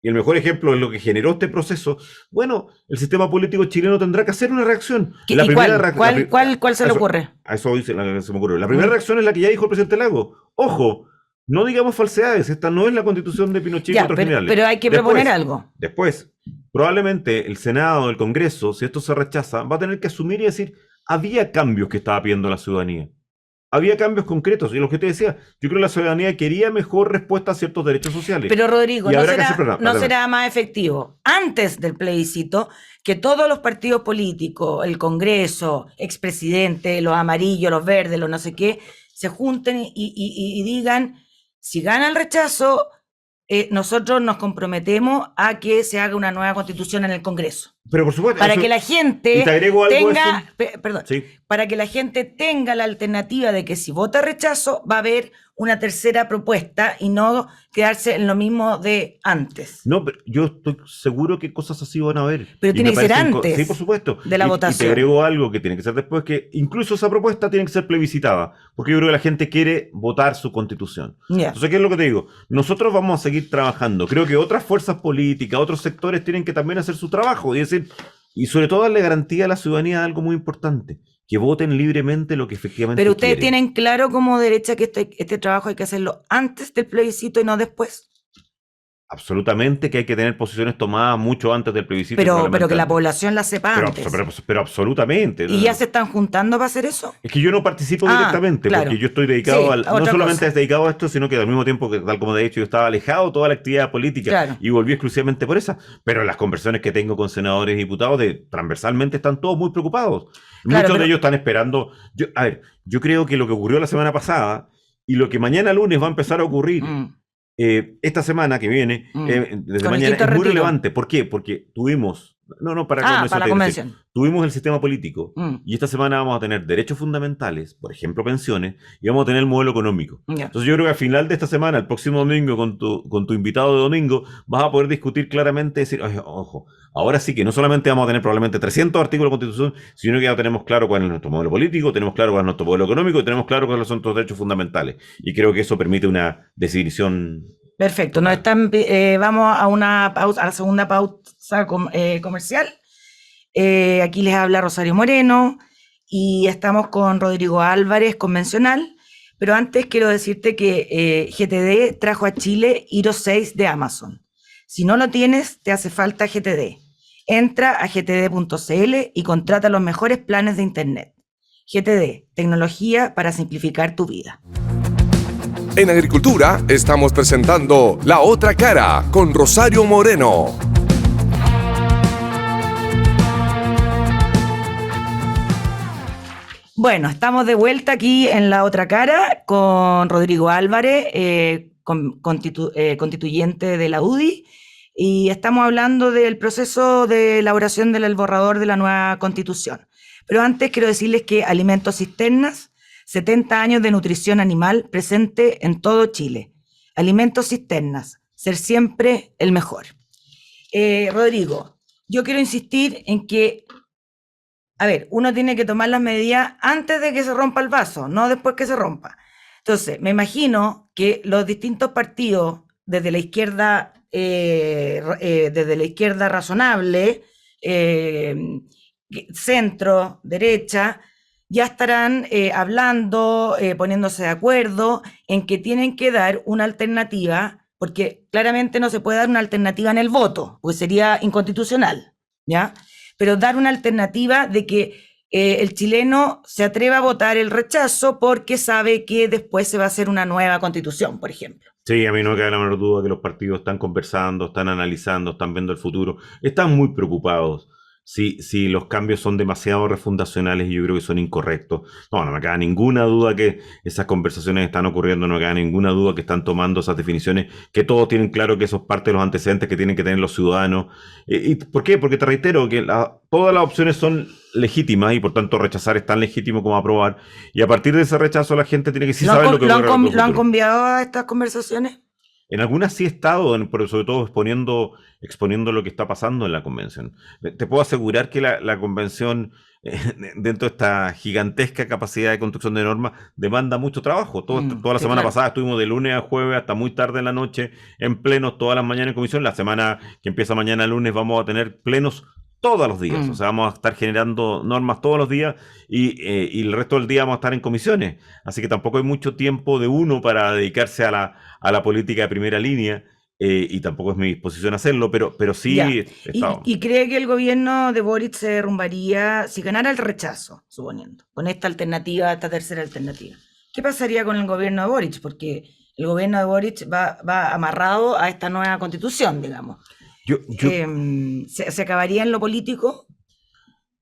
y el mejor ejemplo es lo que generó este proceso, bueno, el sistema político chileno tendrá que hacer una reacción. ¿Cuál se le ocurre? A eso se me ocurre. La primera reacción es la que ya dijo el presidente Lago. Ojo, no digamos falsedades, esta no es la constitución de Pinochet y otros generales. Pero hay que proponer algo. Después, probablemente el Senado, el Congreso, si esto se rechaza, va a tener que asumir y decir, había cambios que estaba pidiendo la ciudadanía. Había cambios concretos, y lo que te decía, yo creo que la ciudadanía quería mejor respuesta a ciertos derechos sociales. Pero Rodrigo, ¿no será más efectivo antes del plebiscito que todos los partidos políticos, el Congreso, expresidente, los amarillos, los verdes, los no sé qué, se junten y digan, si gana el rechazo, nosotros nos comprometemos a que se haga una nueva constitución en el Congreso? Pero por supuesto, para que la gente tenga, sí, para que la gente tenga la alternativa de que si vota rechazo va a haber una tercera propuesta y no quedarse en lo mismo de antes. No, pero yo estoy seguro que cosas así van a haber. Pero tiene que ser antes. Sí, por supuesto. De la votación. Y te agrego algo que tiene que ser después, que incluso esa propuesta tiene que ser plebiscitada, porque yo creo que la gente quiere votar su constitución. Entonces, ¿qué es lo que te digo? Nosotros vamos a seguir trabajando. Creo que otras fuerzas políticas, otros sectores tienen que también hacer su trabajo y decir, y sobre todo darle garantía a la ciudadanía de algo muy importante, que voten libremente lo que efectivamente Pero ustedes quieren. tienen claro como derecha que este trabajo hay que hacerlo antes del plebiscito y no después. Absolutamente que hay que tener posiciones tomadas mucho antes del plebiscito. Pero que la población la sepa antes. Pero absolutamente. ¿Y ya se están juntando para hacer eso? Es que yo no participo directamente, claro, porque yo estoy dedicado no solamente es dedicado a esto, sino que al mismo tiempo que, tal como de hecho, yo estaba alejado de toda la actividad política y volví exclusivamente por esa. Pero las conversaciones que tengo con senadores y diputados transversalmente están todos muy preocupados. Muchos de ellos están esperando. Yo creo que lo que ocurrió la semana pasada y lo que mañana lunes va a empezar a ocurrir esta semana que viene, desde mañana, es muy relevante. ¿Por qué? Porque tuvimos No, para la Ah, convención. para la te quiero decir, convención. tuvimos el sistema político Mm, y esta semana vamos a tener derechos fundamentales, por ejemplo, pensiones, y vamos a tener el modelo económico. ya. Entonces yo creo que al final de esta semana, el próximo domingo, con tu invitado de domingo, vas a poder discutir claramente, decir, "Oye, ojo, ahora sí que no solamente vamos a tener probablemente 300 artículos de la Constitución, sino que ya tenemos claro cuál es nuestro modelo político, tenemos claro cuál es nuestro modelo económico y tenemos claro cuáles son nuestros derechos fundamentales. Y creo que eso permite una definición Perfecto. total. Vamos a una pausa, a la segunda pausa comercial. Aquí les habla Rosario Moreno y estamos con Rodrigo Álvarez, convencional. Pero antes quiero decirte que GTD trajo a Chile Hero 6 de Amazon. Si no lo tienes, te hace falta GTD. Entra a gtd.cl y contrata los mejores planes de Internet. GTD, tecnología para simplificar tu vida. En Agricultura estamos presentando La Otra Cara con Rosario Moreno. Bueno, estamos de vuelta aquí en La Otra Cara con Rodrigo Álvarez, constituyente de la UDI, y estamos hablando del proceso de elaboración del borrador de la nueva Constitución. Pero antes quiero decirles que Alimentos Cisternas, 70 años de nutrición animal presente en todo Chile. Alimentos Cisternas, ser siempre el mejor. Rodrigo, yo quiero insistir en que, a ver, uno tiene que tomar las medidas antes de que se rompa el vaso, no después que se rompa. Entonces, me imagino que los distintos partidos, desde la izquierda razonable, centro, derecha, ya estarán hablando, poniéndose de acuerdo en que tienen que dar una alternativa, porque claramente no se puede dar una alternativa en el voto, pues sería inconstitucional, ¿ya? Pero dar una alternativa de que el chileno se atreva a votar el rechazo porque sabe que después se va a hacer una nueva constitución, por ejemplo. Sí, a mí no me queda la menor duda que los partidos están conversando, están analizando, están viendo el futuro, están muy preocupados. Si los cambios son demasiado refundacionales y yo creo que son incorrectos. No me queda ninguna duda que esas conversaciones están ocurriendo, no me queda ninguna duda que están tomando esas definiciones, que todos tienen claro que eso es parte de los antecedentes que tienen que tener los ciudadanos. ¿Y por qué? Porque te reitero que todas las opciones son legítimas y por tanto rechazar es tan legítimo como aprobar. Y a partir de ese rechazo la gente tiene que sí saber lo que ocurre en el ¿Lo han futuro. conviado a estas conversaciones? En algunas sí he estado, pero sobre todo exponiendo lo que está pasando en la convención. Te puedo asegurar que la convención, dentro de esta gigantesca capacidad de construcción de normas, demanda mucho trabajo. Toda la Sí, semana claro. pasada estuvimos de lunes a jueves hasta muy tarde en la noche, en plenos, todas las mañanas en comisión. La semana que empieza mañana lunes vamos a tener plenos todos los días. O sea, vamos a estar generando normas todos los días y el resto del día vamos a estar en comisiones. Así que tampoco hay mucho tiempo de uno para dedicarse a la política de primera línea. Y tampoco es mi disposición hacerlo, pero sí Ya. he estado. ¿Y cree que el gobierno de Boric se derrumbaría si ganara el rechazo, suponiendo, con esta alternativa, esta tercera alternativa? ¿Qué pasaría con el gobierno de Boric? Porque el gobierno de Boric va amarrado a esta nueva constitución, digamos. Yo, ¿Se acabaría en lo político?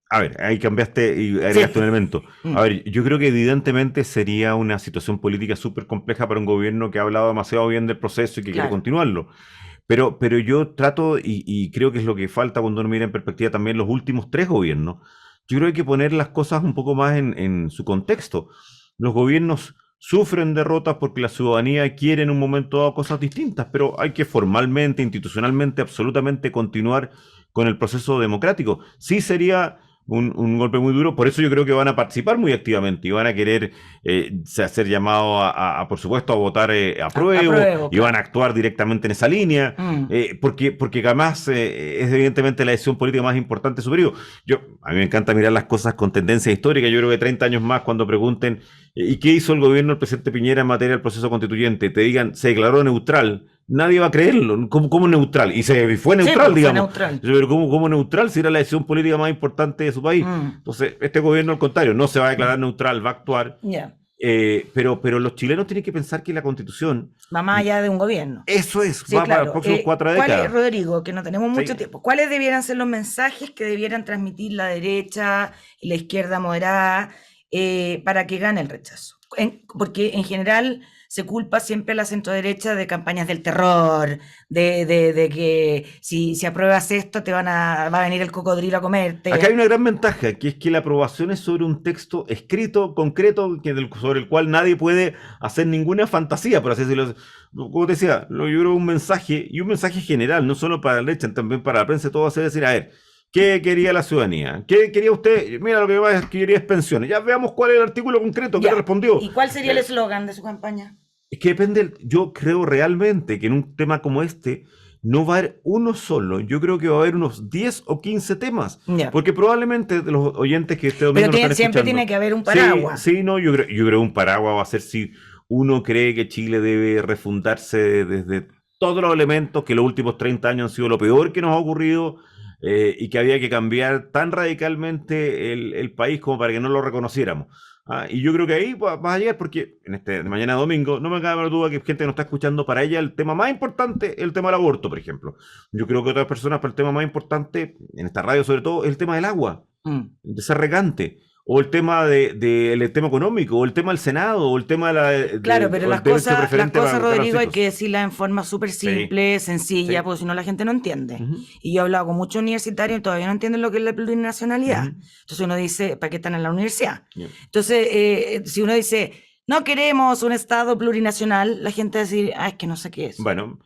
A ver, ahí cambiaste y agregaste Sí. un elemento. A ver, yo creo que evidentemente sería una situación política súper compleja para un gobierno que ha hablado demasiado bien del proceso y que quiere Claro. continuarlo. Pero yo trato, y creo que es lo que falta cuando uno mira en perspectiva también los últimos 3 gobiernos, yo creo que hay que poner las cosas un poco más en su contexto. Los gobiernos sufren derrotas porque la ciudadanía quiere en un momento dado cosas distintas, pero hay que formalmente, institucionalmente, absolutamente continuar con el proceso democrático. Sí sería un golpe muy duro, por eso yo creo que van a participar muy activamente y van a querer ser llamados por supuesto, a votar apruebo, y van a actuar directamente en esa línea, porque además es evidentemente la decisión política más importante de su periodo. A mí me encanta mirar las cosas con tendencia histórica. Yo creo que 30 años más, cuando pregunten ¿y qué hizo el gobierno del presidente Piñera en materia del proceso constituyente? Te digan, se declaró neutral. Nadie va a creerlo. ¿Cómo neutral? Y fue neutral, Sí, digamos. fue neutral. Pero ¿cómo neutral si era la decisión política más importante de su país? Entonces, este gobierno, al contrario, no se va a declarar neutral, va a actuar. Yeah. Pero los chilenos tienen que pensar que la Constitución va más allá de un gobierno. Eso es, Sí, va claro. para los próximos 4 décadas. Rodrigo, que no tenemos mucho Sí. tiempo, ¿cuáles debieran ser los mensajes que debieran transmitir la derecha y la izquierda moderada para que gane el rechazo? Porque en general se culpa siempre a la centroderecha de campañas del terror, de que si apruebas esto va a venir el cocodrilo a comerte. Acá hay una gran ventaja, que es que la aprobación es sobre un texto escrito, concreto, sobre el cual nadie puede hacer ninguna fantasía, por así decirlo. Como te decía, yo creo un mensaje, y un mensaje general, no solo para la derecha, también para la prensa, todo va a ser decir, a ver, ¿qué quería la ciudadanía? ¿Qué quería usted? Mira, lo que va a quería es pensiones. Ya veamos cuál es el artículo concreto que respondió. ¿Y cuál sería el eslogan de su campaña? Es que depende, yo creo realmente que en un tema como este no va a haber uno solo, yo creo que va a haber unos 10 o 15 temas, porque probablemente de los oyentes que este domingo Pero siempre tiene que haber un paraguas. Sí, no, yo creo un paraguas va a ser si uno cree que Chile debe refundarse desde todos los elementos, que los últimos 30 años han sido lo peor que nos ha ocurrido, y que había que cambiar tan radicalmente el país como para que no lo reconociéramos. Y yo creo que ahí vas a llegar, porque mañana domingo no me cabe la duda que gente que nos está escuchando, para ella el tema más importante es el tema del aborto, por ejemplo. Yo creo que otras personas, para el tema más importante, en esta radio sobre todo, es el tema del agua, de ser regante, o el tema el tema económico, o el tema del Senado, o el tema de claro, pero las cosas, Rodrigo, hay que decirlas en forma súper simple, sencilla, porque si no la gente no entiende. Y yo he hablado con muchos universitarios y todavía no entienden lo que es la plurinacionalidad. Entonces uno dice, ¿para qué están en la universidad? Entonces, si uno dice, no queremos un Estado plurinacional, la gente va a decir, es que no sé qué es. Bueno,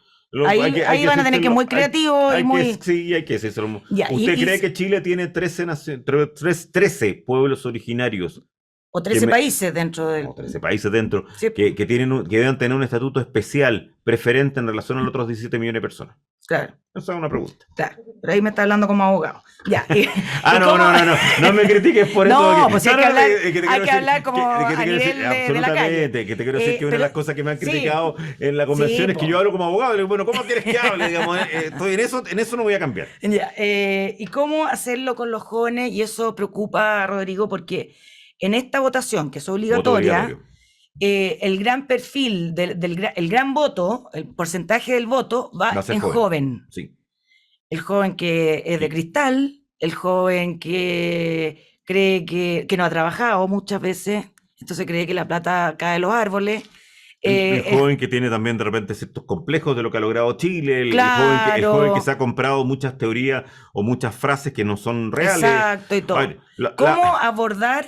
ahí van a tener que ser muy creativos y muy... Sí, hay que decirlo. ¿Usted cree que Chile tiene 13 pueblos originarios? O 13 países dentro del... O 13 países dentro, sí, que deben tener un estatuto especial, preferente en relación a los otros 17 millones de personas. Claro. Esa es una pregunta. Claro, pero ahí me está hablando como abogado. Ya. No me critiques por eso. No, pues hay que hablar como a nivel de la calle. Que te quiero decir que una de las cosas que me han criticado en la convención es que yo hablo como abogado. Y digo, bueno, ¿cómo quieres que hable? Digamos, estoy en eso no voy a cambiar. Ya, ¿y cómo hacerlo con los jóvenes? Y eso preocupa a Rodrigo, porque en esta votación, que es obligatoria, el gran perfil, el gran voto, el porcentaje del voto va en joven. Sí. El joven que es de cristal, el joven que cree que no ha trabajado muchas veces, entonces cree que la plata cae de los árboles. El joven que tiene también de repente ciertos complejos de lo que ha logrado Chile, el joven que se ha comprado muchas teorías o muchas frases que no son reales. Exacto, y todo. ¿Cómo abordar?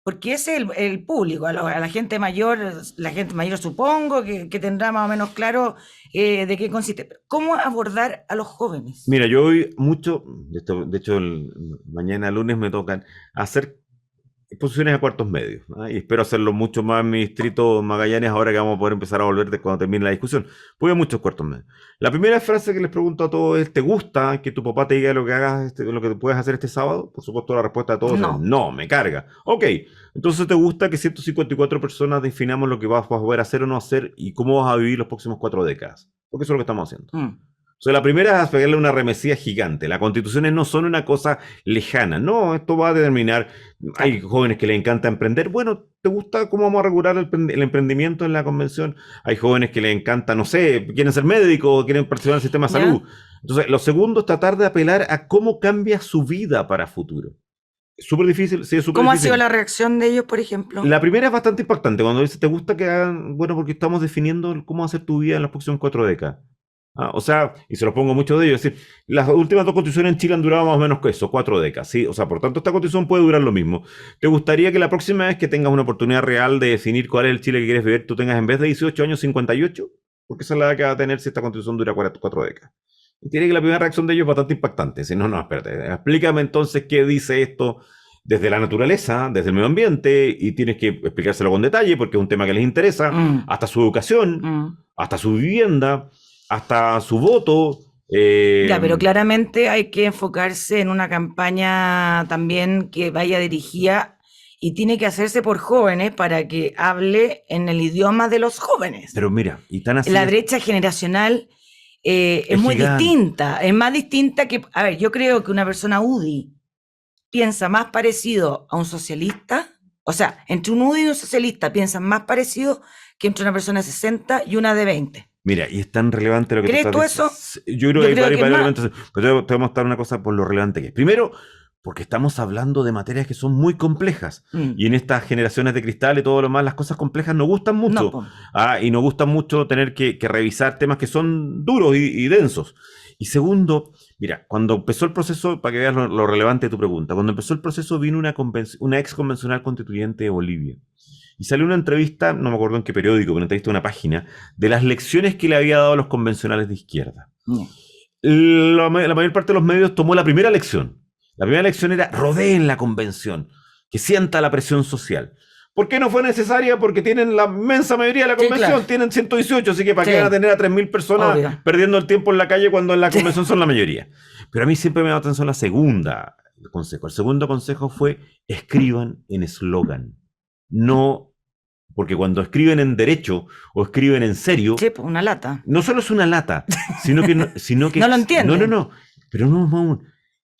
Porque ese es el público, a la gente mayor supongo que tendrá más o menos claro de qué consiste. ¿Cómo abordar a los jóvenes? Mira, yo hoy mucho, de hecho mañana lunes me tocan hacer exposiciones a cuartos medios, y espero hacerlo mucho más en mi distrito Magallanes ahora que vamos a poder empezar a volver cuando termine la discusión. Voy a muchos cuartos medios. La primera frase que les pregunto a todos es: ¿te gusta que tu papá te diga lo que hagas, lo que puedes hacer este sábado? Por supuesto la respuesta de todos es no, me carga. Ok, entonces ¿te gusta que 154 personas definamos lo que vas a poder hacer o no hacer y cómo vas a vivir los próximos 4 décadas? Porque eso es lo que estamos haciendo. O sea, la primera es pegarle una remesía gigante. Las constituciones no son una cosa lejana. No, esto va a determinar. Hay jóvenes que les encanta emprender. Bueno, ¿te gusta cómo vamos a regular el emprendimiento en la convención? Hay jóvenes que les encanta, no sé, quieren ser médicos, quieren participar en el sistema de salud. Entonces, lo segundo es tratar de apelar a cómo cambia su vida para futuro. Súper difícil, sí, es súper difícil. ¿Cómo ha sido la reacción de ellos, por ejemplo? La primera es bastante impactante. Cuando dice, ¿te gusta que hagan? Bueno, porque estamos definiendo cómo hacer tu vida en las próximas 4 décadas. O sea, y se los pongo mucho de ellos, es decir, las últimas 2 constituciones en Chile han durado más o menos que eso, 4 décadas, ¿sí? O sea, por tanto, esta constitución puede durar lo mismo. ¿Te gustaría que la próxima vez que tengas una oportunidad real de definir cuál es el Chile que quieres vivir, tú tengas en vez de 18 años 58? Porque esa es la edad que va a tener si esta constitución dura 4 décadas. Y tiene que la primera reacción de ellos es bastante impactante. Si no, espérate, explícame entonces qué dice esto desde la naturaleza, desde el medio ambiente, y tienes que explicárselo con detalle porque es un tema que les interesa, hasta su educación, hasta su vivienda, hasta su voto. Ya, pero claramente hay que enfocarse en una campaña también que vaya dirigida y tiene que hacerse por jóvenes para que hable en el idioma de los jóvenes. Pero mira, y tan así. La brecha generacional es muy distinta, es más distinta que... A ver, yo creo que una persona UDI piensa más parecido a un socialista, o sea, entre un UDI y un socialista piensan más parecido que entre una persona de 60 y una de 20. Mira, y es tan relevante lo que ¿Crees tú eso? Yo creo que hay varios elementos, pero te voy a mostrar una cosa por lo relevante que es. Primero, Porque estamos hablando de materias que son muy complejas. Y en estas generaciones de cristal y todo lo más, las cosas complejas nos gustan mucho. No, Y nos gusta mucho tener que revisar temas que son duros y densos. Y segundo, mira, cuando empezó el proceso, para que veas lo relevante de tu pregunta, cuando empezó el proceso vino una ex convencional constituyente de Bolivia. Y salió una entrevista, no me acuerdo en qué periódico, pero una entrevista de una página, de las lecciones que le había dado a los convencionales de izquierda. La mayor parte de los medios tomó la primera lección. La primera lección era: rodeen la convención, que sienta la presión social. ¿Por qué no fue necesaria? Porque tienen la inmensa mayoría de la convención, claro. Tienen 118, así que ¿para qué van a tener a 3.000 personas perdiendo el tiempo en la calle cuando en la convención son la mayoría? Pero a mí siempre me da atención la segunda consejo. El segundo consejo fue: escriban en eslogan. No, porque cuando escriben en derecho o escriben en serio... Sí, una lata. No solo es una lata, sino que... No lo entienden. No. Pero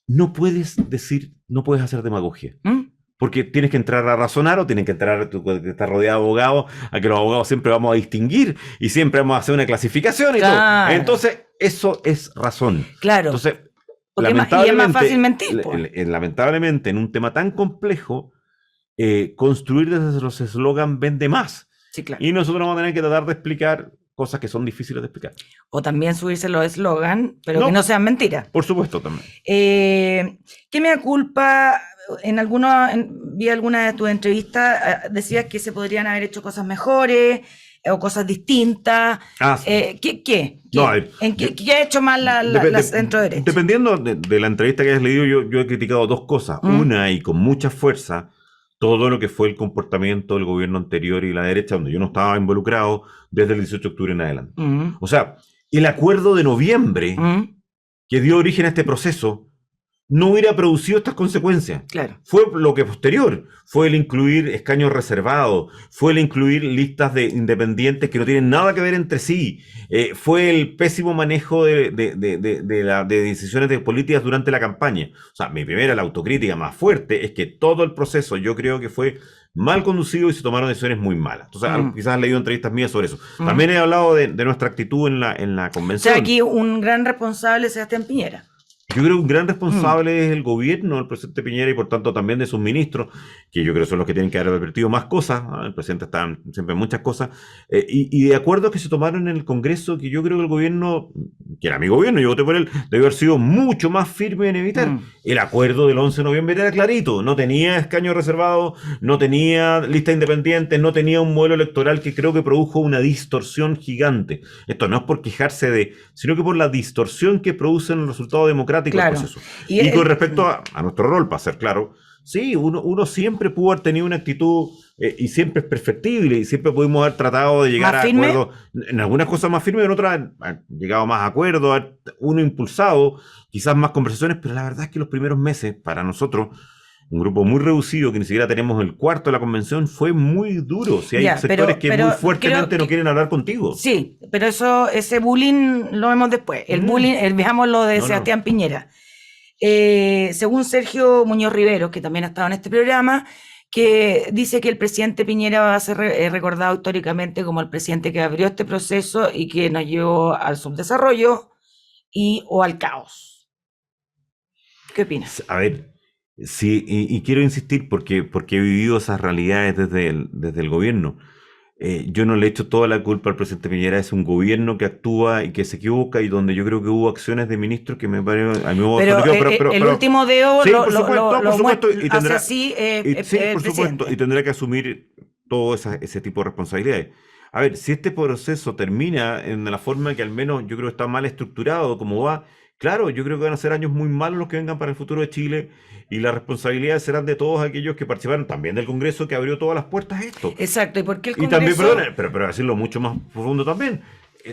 no puedes decir, no puedes hacer demagogia. Porque tienes que entrar a razonar o tienes que entrar, tú estar rodeado de abogados, a que los abogados siempre vamos a distinguir y siempre vamos a hacer una clasificación y todo. Entonces, eso es razón. Claro. Entonces, y es más fácil mentir. Lamentablemente, en un tema tan complejo, construir desde los eslogans vende más. Sí, claro. Y nosotros vamos a tener que tratar de explicar cosas que son difíciles de explicar. O también subirse los eslogans, pero que no sean mentiras. Por supuesto, también. ¿Qué me da culpa? Vi alguna de tus entrevistas, decías que se podrían haber hecho cosas mejores o cosas distintas. Sí. ¿Qué ha hecho mal la centro derecha? Dependiendo de la entrevista que hayas leído, yo he criticado dos cosas. Una, y con mucha fuerza, todo lo que fue el comportamiento del gobierno anterior y la derecha, donde yo no estaba involucrado desde el 18 de octubre en adelante. O sea, el acuerdo de noviembre que dio origen a este proceso no hubiera producido estas consecuencias. Claro. Fue lo que posterior, fue el incluir escaños reservados, fue el incluir listas de independientes que no tienen nada que ver entre sí, fue el pésimo manejo de decisiones de políticas durante la campaña. O sea, mi primera, la autocrítica más fuerte, es que todo el proceso yo creo que fue mal conducido y se tomaron decisiones muy malas. Entonces, quizás has leído entrevistas mías sobre eso. También he hablado de nuestra actitud en la convención. O sea, aquí un gran responsable es Sebastián Piñera. Yo creo que un gran responsable es el gobierno del presidente Piñera y por tanto también de sus ministros, que yo creo que son los que tienen que haber advertido más cosas. El presidente está siempre en muchas cosas. Y de acuerdos que se tomaron en el Congreso, que yo creo que el gobierno, que era mi gobierno, yo voté por él, debió haber sido mucho más firme en evitar. El acuerdo del 11 de noviembre era clarito. No tenía escaños reservados, no tenía lista independiente, no tenía un modelo electoral que creo que produjo una distorsión gigante. Esto no es por quejarse sino que por la distorsión que produce en el resultado democrático. Claro. Y con respecto a nuestro rol, para ser claro, sí, uno siempre pudo haber tenido una actitud y siempre es perfectible y siempre pudimos haber tratado de llegar a acuerdos, en algunas cosas más firmes, en otras llegado más a acuerdos, uno impulsado, quizás más conversaciones, pero la verdad es que los primeros meses para nosotros, un grupo muy reducido que ni siquiera tenemos el cuarto de la convención, fue muy duro. Si hay sectores que muy fuertemente no quieren hablar contigo. Sí, pero ese bullying lo vemos después. El bullying, veamos lo de Sebastián Piñera. Según Sergio Muñoz Rivero, que también ha estado en este programa, que dice que el presidente Piñera va a ser recordado históricamente como el presidente que abrió este proceso y que nos llevó al subdesarrollo o al caos. ¿Qué opinas? A ver, sí, y quiero insistir porque he vivido esas realidades desde el gobierno. Yo no le echo toda la culpa al presidente Piñera, es un gobierno que actúa y que se equivoca y donde yo creo que hubo acciones de ministros que me parecen... el último dedo sí, por supuesto, y tendrá, así, por supuesto, y tendrá que asumir todo ese tipo de responsabilidades. A ver, si este proceso termina en la forma que al menos yo creo que está mal estructurado como va, claro, yo creo que van a ser años muy malos los que vengan para el futuro de Chile y las responsabilidades serán de todos aquellos que participaron también del Congreso que abrió todas las puertas a esto. Exacto, ¿y por qué el Congreso? Y también, pero decirlo mucho más profundo también,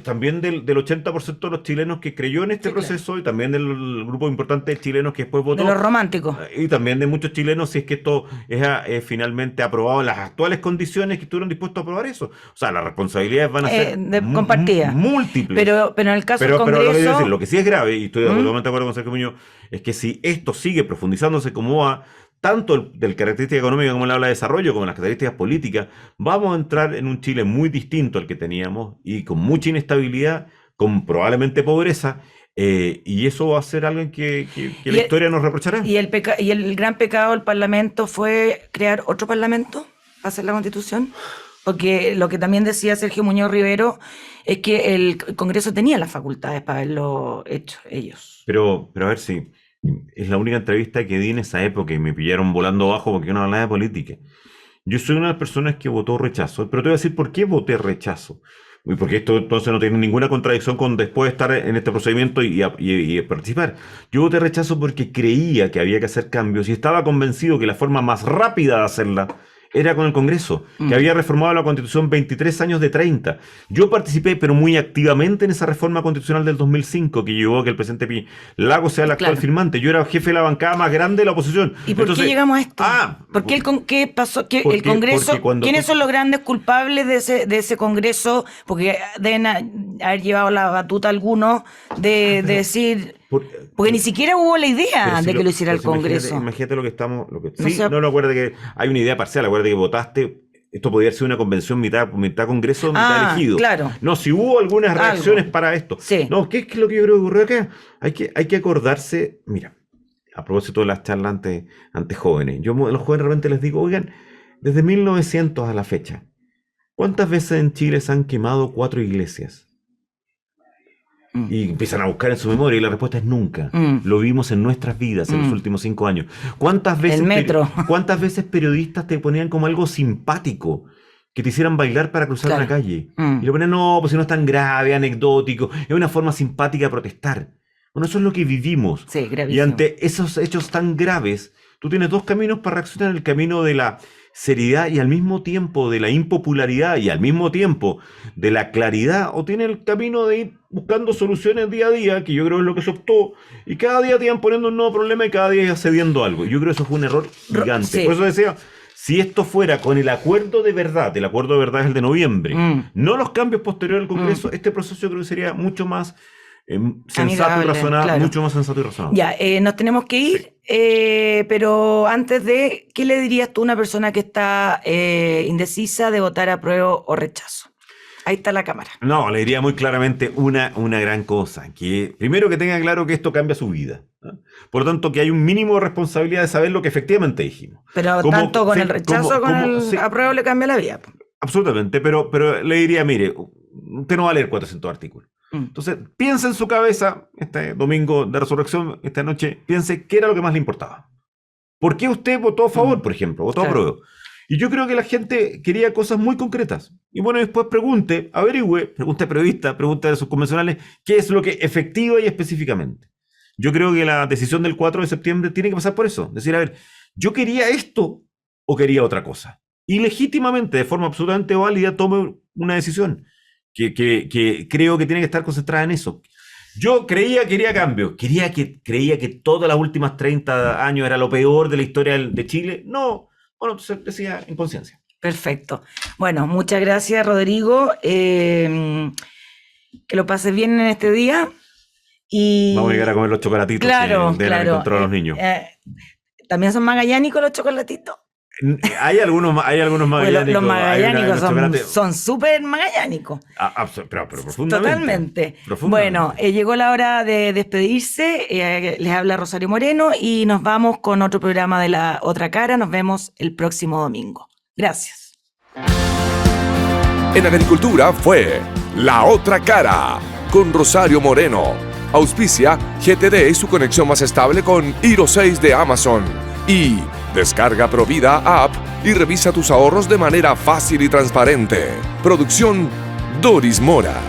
también del 80% de los chilenos que creyó en este proceso, claro. Y también del grupo importante de chilenos que después votó. De los románticos. Y también de muchos chilenos si es que esto es finalmente aprobado en las actuales condiciones que estuvieron dispuestos a aprobar eso. O sea, las responsabilidades van a ser compartidas. Múltiples. Pero en el caso del Congreso... lo que sí es grave, y estoy totalmente de acuerdo con Sergio Muñoz, es que si esto sigue profundizándose como va, tanto del característica económica como la habla de desarrollo, como las características políticas, vamos a entrar en un Chile muy distinto al que teníamos y con mucha inestabilidad, con probablemente pobreza, y eso va a ser algo que la historia nos reprochará. ¿Y el gran pecado del Parlamento fue crear otro Parlamento para hacer la Constitución? Porque lo que también decía Sergio Muñoz Rivero es que el Congreso tenía las facultades para haberlo hecho ellos. Pero a ver si es la única entrevista que di en esa época y me pillaron volando abajo porque yo no hablaba de política. Yo soy una de las personas que votó rechazo, pero te voy a decir por qué voté rechazo. Y porque esto entonces no tiene ninguna contradicción con después de estar en este procedimiento y participar. Yo voté rechazo porque creía que había que hacer cambios y estaba convencido que la forma más rápida de hacerla era con el Congreso, que había reformado la Constitución 23 años de 30. Yo participé, pero muy activamente en esa reforma constitucional del 2005, que llevó a que el presidente Lagos sea el actual firmante. Yo era jefe de la bancada más grande de la oposición. ¿Y por qué llegamos a esto? ¿Por qué qué pasó? El Congreso, ¿quiénes son los grandes culpables de ese Congreso? Porque deben haber llevado la batuta algunos de decir... Porque ni siquiera hubo la idea de que lo hiciera el Congreso. Imagínate lo que estamos... No acuérdate que hay una idea parcial, acuérdate que votaste... Esto podría ser una convención mitad Congreso, mitad elegido. Claro. No, si hubo algunas reacciones para esto. Sí. No, ¿qué es lo que yo creo que ocurrió acá? Hay que acordarse... Mira, a propósito de las charlas ante jóvenes. Yo a los jóvenes de repente les digo, oigan, desde 1900 a la fecha, ¿cuántas veces en Chile se han quemado 4 iglesias? Y empiezan a buscar en su memoria y la respuesta es nunca. Lo vimos en nuestras vidas en los últimos 5 años. ¿Cuántas veces periodistas te ponían como algo simpático que te hicieran bailar para cruzar una calle? Y le ponían, no, pues si no es tan grave, anecdótico, es una forma simpática de protestar. Bueno, eso es lo que vivimos. Sí, gravísimo. Y ante esos hechos tan graves, tú tienes 2 caminos para reaccionar: el camino de la seriedad y al mismo tiempo de la impopularidad y al mismo tiempo de la claridad, o tiene el camino de ir buscando soluciones día a día, que yo creo es lo que se optó, y cada día te iban poniendo un nuevo problema y cada día ibas cediendo algo. Yo creo que eso fue un error gigante. Sí. Por eso decía, si esto fuera con el acuerdo de verdad es el de noviembre, no los cambios posteriores al Congreso, este proceso yo creo que sería mucho más sensato y razonable, claro. Mucho más sensato y razonable. Ya, nos tenemos que ir, pero antes de, ¿qué le dirías tú a una persona que está indecisa de votar apruebo o rechazo? Ahí está la cámara. No, le diría muy claramente una gran cosa, que primero que tenga claro que esto cambia su vida, ¿no? Por lo tanto, que hay un mínimo de responsabilidad de saber lo que efectivamente dijimos. Pero tanto con el rechazo como el apruebo le cambia la vida. Absolutamente, pero le diría, mire, usted no va a leer 400 artículos. Entonces, piensa en su cabeza, este domingo de resurrección, esta noche, piense qué era lo que más le importaba. ¿Por qué usted votó a favor, por ejemplo? Votó a prueba. Y yo creo que la gente quería cosas muy concretas. Y bueno, después averigüe, pregunte a periodistas, pregunte a sus convencionales, qué es lo que efectiva y específicamente. Yo creo que la decisión del 4 de septiembre tiene que pasar por eso. Decir, a ver, ¿yo quería esto o quería otra cosa? Y legítimamente, de forma absolutamente válida, tome una decisión. Que creo que tiene que estar concentrada en eso. Yo quería cambios, creía que todas las últimas 30 años era lo peor de la historia de Chile. No, bueno, entonces decía en conciencia. Perfecto. Bueno, muchas gracias, Rodrigo. Que lo pases bien en este día. Y... Vamos a llegar a comer los chocolatitos. Claro, de claro. Control a los niños. ¿También son magallánicos los chocolatitos? Hay algunos magallánicos. Los magallánicos son súper magallánicos. Pero profundamente. Totalmente. Bueno, llegó la hora de despedirse. Les habla Rosario Moreno y nos vamos con otro programa de La Otra Cara. Nos vemos el próximo domingo. Gracias. En Agricultura fue La Otra Cara con Rosario Moreno. Auspicia GTD y su conexión más estable con Hero 6 de Amazon. Y descarga Provida App y revisa tus ahorros de manera fácil y transparente. Producción Doris Mora.